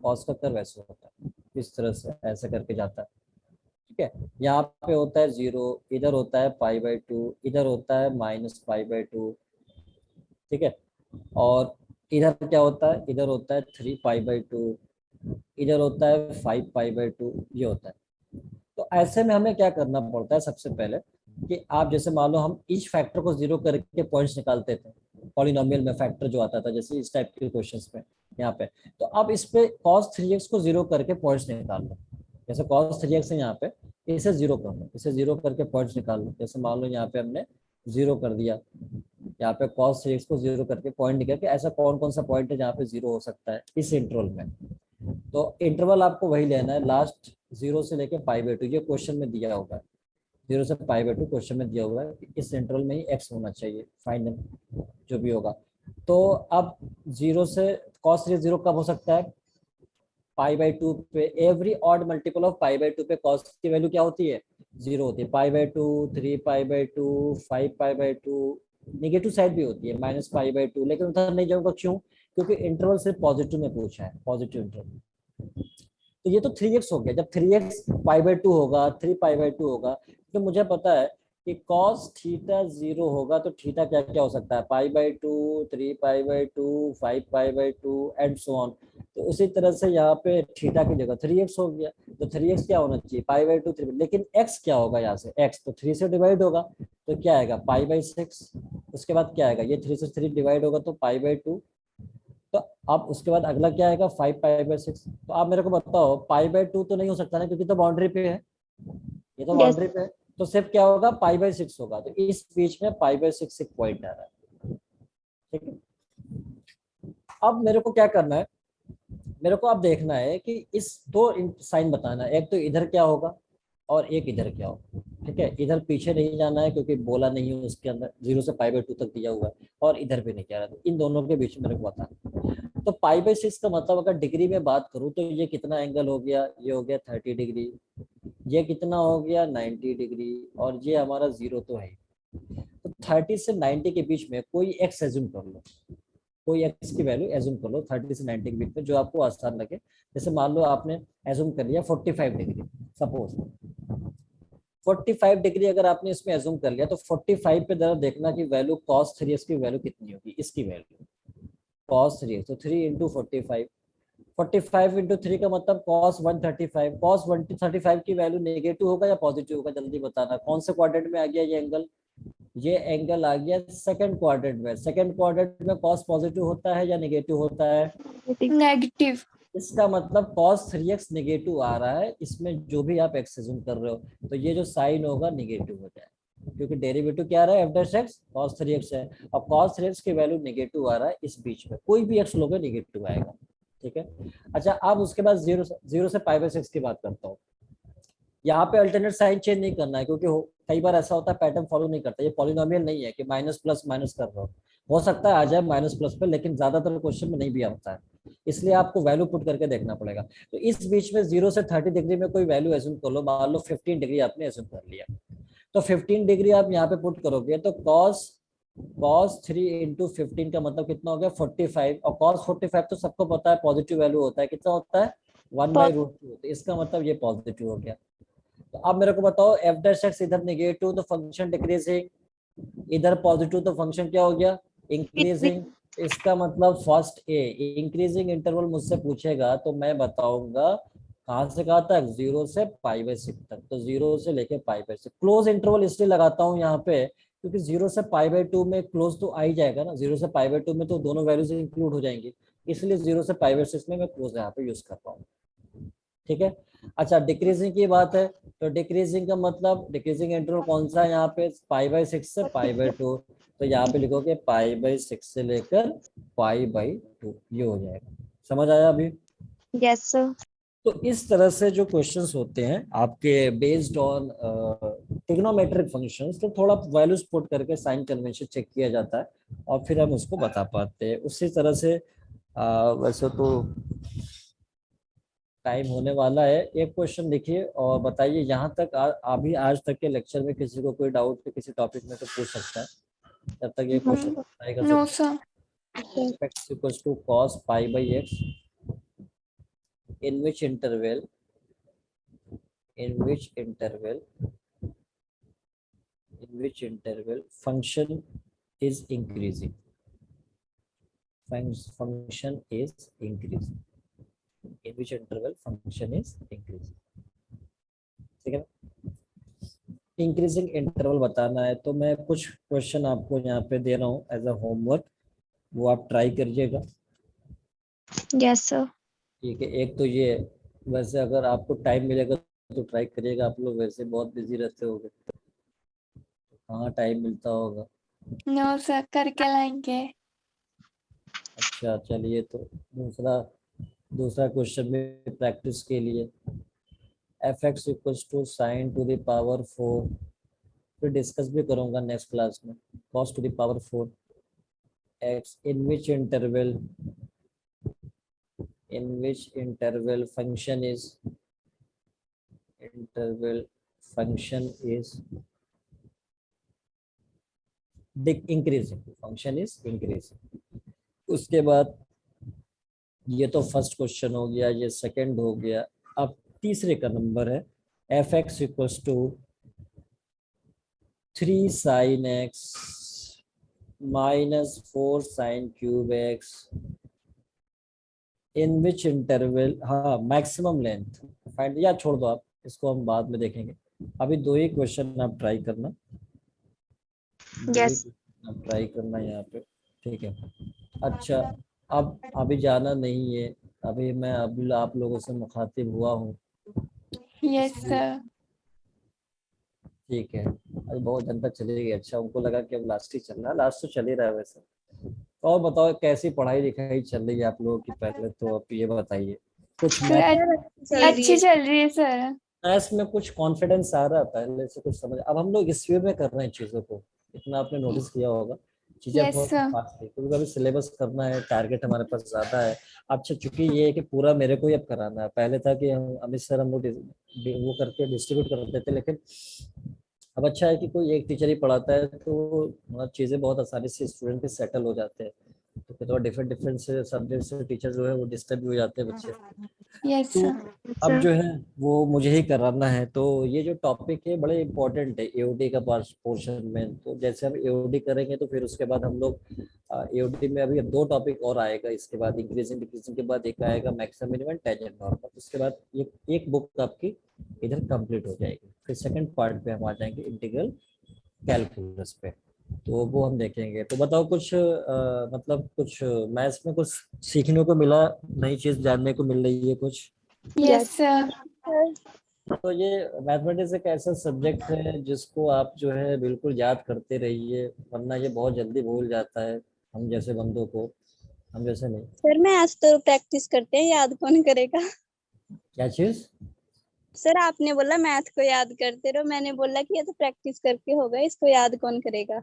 कॉस का कर्व ऐसा होता है, इस तरह से ऐसा करके जाता है। ठीक है, यहाँ पे होता है 0, इधर होता है π/2, इधर होता है -π/2। ठीक है, और इधर क्या होता है, इधर होता है 3π/2, इधर होता है 5π/2, ये होता है। तो ऐसे में हमें क्या करना पड़ता है, सबसे पहले कि आप जैसे मान लो हम ईच फैक्टर को 0 करके पॉइंट्स निकालते थे पॉलिनोमियल में, फैक्टर जो आता था जैसे इस टाइप के क्वेश्चंस में यहाँ पे। तो अब इस पे cos 3x को 0 करके पॉइंट्स निकाल लो। जैसे cos 3x है यहाँ पे, इसे 0 कर लो, इसे 0 करके पॉइंट्स निकाल लो। जैसे मान लो यहाँ पे हमने 0 कर दिया, यहाँ पे cos 3x को 0 करके पॉइंट निकल के, ऐसा कौन कौन सा पॉइंट है जहाँ पे 0 हो सकता है इस इंटरवल में। तो इंटरवल आपको वही लेना है, लास्ट 0 से लेके π/2, ये क्वेश्चन में दिया होगा। 0 से π/2 क्वेश्चन में दिया हुआ है, इस इंटरवल में ही x होना चाहिए फाइनल जो भी होगा। तो अब 0 से cos 3 0 कब हो सकता है, π/2 पे। एवरी ऑड मल्टीपल ऑफ π/2 पे cos की वैल्यू क्या होती है, 0 होती है। π/2, 3π/2, 5π/2, नेगेटिव साइड भी होती है -π/2, लेकिन उधर नहीं जाऊंगा, क्यों? क्योंकि इंटरवल सिर्फ पॉजिटिव में पूछा है, पॉजिटिव इंटरवल। तो ये तो 3x हो गया। जब 3x π/2 होगा, 3π/2 होगा, तो मुझे पता है कि cos थीटा 0 होगा तो थीटा क्या क्या हो सकता है, π/2, 3π/2, 5π/2 एंड सो ऑन। तो उसी तरह से यहाँ पे थीटा की जगह 3x हो गया, तो 3x क्या होना चाहिए, π/2 3, लेकिन x क्या होगा, यहाँ से x तो 3 से डिवाइड होगा तो क्या आएगा π/6। उसके बाद क्या आएगा, ये 3 से 3 डिवाइड होगा तो π/2। तो अब उसके बाद अगला क्या आएगा, 5π/6। तो आप मेरे को बताओ π/2 तो नहीं हो सकता ना, क्योंकि तो बाउंड्री पे है, ये तो Yes. बाउंड्री पे है, तो सिर्फ क्या होगा π/6 होगा। तो इस बीच में π/6 एक पॉइंट आ रहा है, ठीक है। अब मेरे को क्या करना है, मेरे को अब देखना है कि इस दो साइन बताना है, एक तो इधर क्या होगा और एक इधर क्या होगा, ठीक है। इधर पीछे नहीं जाना है क्योंकि बोला नहीं है उसके अंदर 0 से π/2 तक दिया हुआ है, और इधर भी नहीं जा रहा, तो इन दोनों के बीच में मेरे को बताना है। तो π/6 का मतलब अगर डिग्री में बात करूं तो ये कितना एंगल हो गया, ये हो गया 30 डिग्री, ये कितना हो गया 90 डिग्री, और ये हमारा 0 तो है। तो 30 से 90 के बीच में कोई एक्स एज्यूम कर लो, कोई एक्स की वैल्यू एज्यूम कर लो 30 से 90 के बीच में, जो आपको आसान लगे। जैसे मान लो आपने एज्यूम कर लिया 45 डिग्री, सपोज 45 डिग्री अगर आपने इसमें एज्यूम कर लिया, तो 45 पे जरा देखना कि वैल्यू cos 3x की वैल्यू कितनी होगी, इसकी वैल्यू cos 3x, तो 3 इंटू 45, 45 इंटू 3 का मतलब cos 135, cos 135 की वैल्यू नेगेटिव होगा या पॉजिटिव होगा, जल्दी बताना। कौन से क्वाड्रेंट में आ गया ये एंगल, ये एंगल आ गया सेकंड क्वाड्रेंट में। सेकंड क्वाड्रेंट में cos पॉजिटिव होता है या नेगेटिव होता है, Negative. इसका मतलब cos 3x नेगेटिव आ रहा है, इसमें जो भी आप x एज्यूम कर रहे हो तो ये जो साइन होगा नेगेटिव हो जाए, क्योंकि डेरिवेटिव क्या आ रहा है f'(x) cos 3x है, अब cos 3x की वैल्यू नेगेटिव आ रहा है, इस बीच में कोई भी x लोगे नेगेटिव आएगा, ठीक है। अच्छा, अब उसके बाद 0 से π/6 की बात करता हूँ। यहाँ पे अल्टरनेट साइन चेंज नहीं करना है, क्योंकि कई बार ऐसा होता है पैटर्न फॉलो नहीं करता, ये पॉलिनोमियल नहीं है कि माइनस प्लस माइनस कर रहे हो सकता है आ जाए माइनस प्लस पे, लेकिन ज्यादातर क्वेश्चन में नहीं भी आता है, इसलिए आपको वैल्यू पुट करके देखना पड़ेगा। तो इस बीच में 0 से 30 डिग्री में कोई वैल्यू एज्यूम कर लो, मान लो 15 डिग्री आपने एज्यूम कर लिया, तो 15 डिग्री आप यहाँ पे पुट करोगे तो cos 3 इंटू 15 का मतलब कितना हो गया 45, और cos 45 तो सबको पता है पॉजिटिव वैल्यू होता है, कितना होता है 1/√2, तो इसका मतलब ये पॉजिटिव हो गया। तो अब मेरे को बताओ f'(x) इधर नेगेटिव तो फंक्शन डिक्रीजिंग, इधर पॉजिटिव तो फंक्शन क्या हो गया इंक्रीजिंग। इसका मतलब फर्स्ट ए इंक्रीजिंग इंटरवल मुझसे पूछेगा तो मैं बताऊंगा कहां से कहां तक, 0 से π/6 तक, तो 0 से लेके π/6। क्लोज इंटरवल इसलिए लगाता हूं यहाँ पे क्योंकि 0 से π/2 में क्लोज तो आ ही जाएगा ना, 0 से π/2 में तो दोनों वैल्यूज इंक्लूड हो जाएंगी, इसलिए 0 से π/6 में मैं क्लोज यहाँ पे यूज कर रहा हूँ, ठीक है। अच्छा, डिक्रीजिंग की बात है, तो डिक्रीजिंग का मतलब डिक्रीजिंग इंटरवल कौन सा है यहाँ पे, π/6 से π/2, तो यहाँ पे लिखोगे π/6 से लेकर π/2, ये हो जाएगा। समझ आया अभी? Yes, sir. तो इस तरह से जो क्वेश्चंस होते हैं आपके बेस्ड ऑन ट्रिग्नोमेट्रिक फंक्शंस, तो थोड़ा वैल्यूज पुट करके साइन कन्वेंशन चेक किया जाता है और फिर हम उसको बता पाते हैं। उसी तरह से वैसे तो टाइम होने वाला है, एक क्वेश्चन लिखिए और बताइए। यहाँ तक अभी आज तक के लेक्चर में किसी को कोई डाउट है किसी टॉपिक में तो पूछ सकता है, जब तक ये क्वेश्चन आएगा। No, sir. x equals to cos π/x in which interval function is increasing, function is increasing, in which interval function is increasing, ठीक है। इंक्रीजिंग इंटरवल बताना है, तो मैं कुछ क्वेश्चन आपको यहाँ पे दे रहा हूँ एज अ होमवर्क, वो आप ट्राई करिएगा, Yes, sir. ठीक है। एक तो ये, वैसे अगर आपको टाइम मिलेगा तो ट्राई करिएगा, आप लोग वैसे बहुत बिजी रहते होगे, कहाँ टाइम मिलता होगा। No, sir. करके लाएंगे. अच्छा चलिए, तो दूसरा क्वेश्चन में प्रैक्टिस के लिए, f(x) equals to sin to the power 4, फिर डिस्कस भी करूंगा नेक्स्ट क्लास में, cos to the power 4 x in which interval function is increasing। उसके बाद ये तो फर्स्ट क्वेश्चन हो गया, ये सेकंड हो गया। अब तीसरे का नंबर है f(x) equals to 3 sin x minus 4 sin cube x in which interval, हाँ मैक्सिमम लेंथ फाइंड, या छोड़ दो आप, इसको हम बाद में देखेंगे। अभी 2 ही क्वेश्चन आप ट्राई करना, 2 ही Yes. question आप ट्राई करना यहाँ पे, ठीक है। अच्छा, अब अभी जाना नहीं है, अभी मैं अभी आप लोगों से मुखातिब हुआ हूँ, Yes, sir. ठीक है। अभी बहुत जनता चली गई, अच्छा उनको लगा कि अब लास्ट ही चल रहा है, लास्ट तो चल ही रहा है वैसे। और बताओ कैसी पढ़ाई लिखाई चल रही है आप लोगों की, पहले तो आप ये बताइए। कुछ Sir, अच्छी चल रही है सर। मैथ्स में कुछ कॉन्फिडेंस आ रहा है पहले से, कुछ समझ, अब हम लोग इस वे में कर रहे हैं चीज़ों को, इतना आपने नोटिस किया होगा, चीज़ें Yes, बहुत sir. फास्ट है क्योंकि अभी सिलेबस करना है, टारगेट हमारे पास ज़्यादा है। अच्छा चूंकि ये है कि पूरा मेरे को ही अब कराना है, पहले था कि हम अमित सर हम लोग वो करके डिस्ट्रीब्यूट कर देते, लेकिन अब अच्छा है कि कोई एक टीचर ही पढ़ाता है, तो मतलब चीज़ें बहुत आसानी से स्टूडेंट पे सेटल हो जाते हैं। तो फिर थोड़ा डिफरेंट डिफरेंट से सब्जेक्ट से टीचर जो है वो डिस्टर्ब भी हो जाते हैं बच्चे। Yes, तो sir. अब जो है वो मुझे ही कराना है, तो ये जो टॉपिक है बड़े इंपॉर्टेंट है एओडी का पोर्शन में। तो जैसे हम एओडी करेंगे तो फिर उसके बाद हम लोग एओडी में अभी 2 टॉपिक और आएगा, इसके बाद इंक्रीजिंग डिक्रीजिंग के बाद एक आएगा मैक्सिमम मिनिमम टेंजेंट नॉर्मल, उसके बाद ये एक बुक आपकी इधर कंप्लीट हो जाएगी। फिर सेकंड पार्ट पे हम आ जाएंगे इंटीग्रल कैलकुलस पे, तो वो हम देखेंगे। तो बताओ कुछ मतलब कुछ मैथ्स में कुछ सीखने को मिला, नई चीज जानने को मिल रही है कुछ? Yes, sir. तो ये मैथमेटिक्स एक ऐसा सब्जेक्ट है जिसको आप जो है बिल्कुल याद करते रहिए, वरना ये बहुत जल्दी भूल जाता है हम जैसे बंदों को, हम जैसे नहीं। सर मैं आज तो प्रैक्टिस करते हैं, याद कौन करेगा? क्या चीज? सर आपने बोला मैथ को याद करते रहो, मैंने बोला कि ये तो प्रैक्टिस करके होगा, इसको याद कौन करेगा?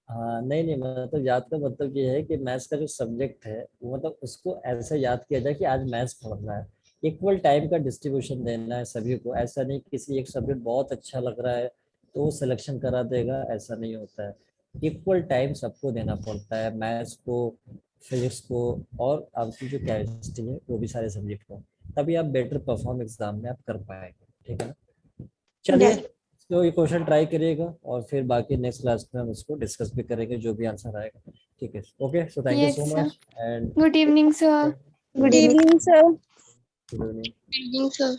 हाँ नहीं नहीं, मतलब याद का मतलब ये है कि मैथ्स का जो सब्जेक्ट है वो मतलब उसको ऐसा याद किया जाए कि आज मैथ्स पढ़ना है, इक्वल टाइम का डिस्ट्रीब्यूशन देना है सभी को, ऐसा नहीं किसी एक सब्जेक्ट बहुत अच्छा लग रहा है तो वो सिलेक्शन करा देगा, ऐसा नहीं होता है। इक्वल टाइम सबको देना पड़ता है, मैथ्स को, फिजिक्स को, और आपकी जो केमिस्ट्री है वो भी सारे सब्जेक्ट को, तभी आप बेटर परफॉर्म एग्जाम में आप कर पाएंगे, ठीक है ना। चलिए, तो ये क्वेश्चन ट्राई करिएगा और फिर बाकी नेक्स्ट क्लास में हम इसको डिस्कस भी करेंगे जो भी आंसर आएगा, ठीक है। Okay, so thank you Yes, so sir. Much and Good evening, sir. Good evening sir. Good evening. Good evening, sir.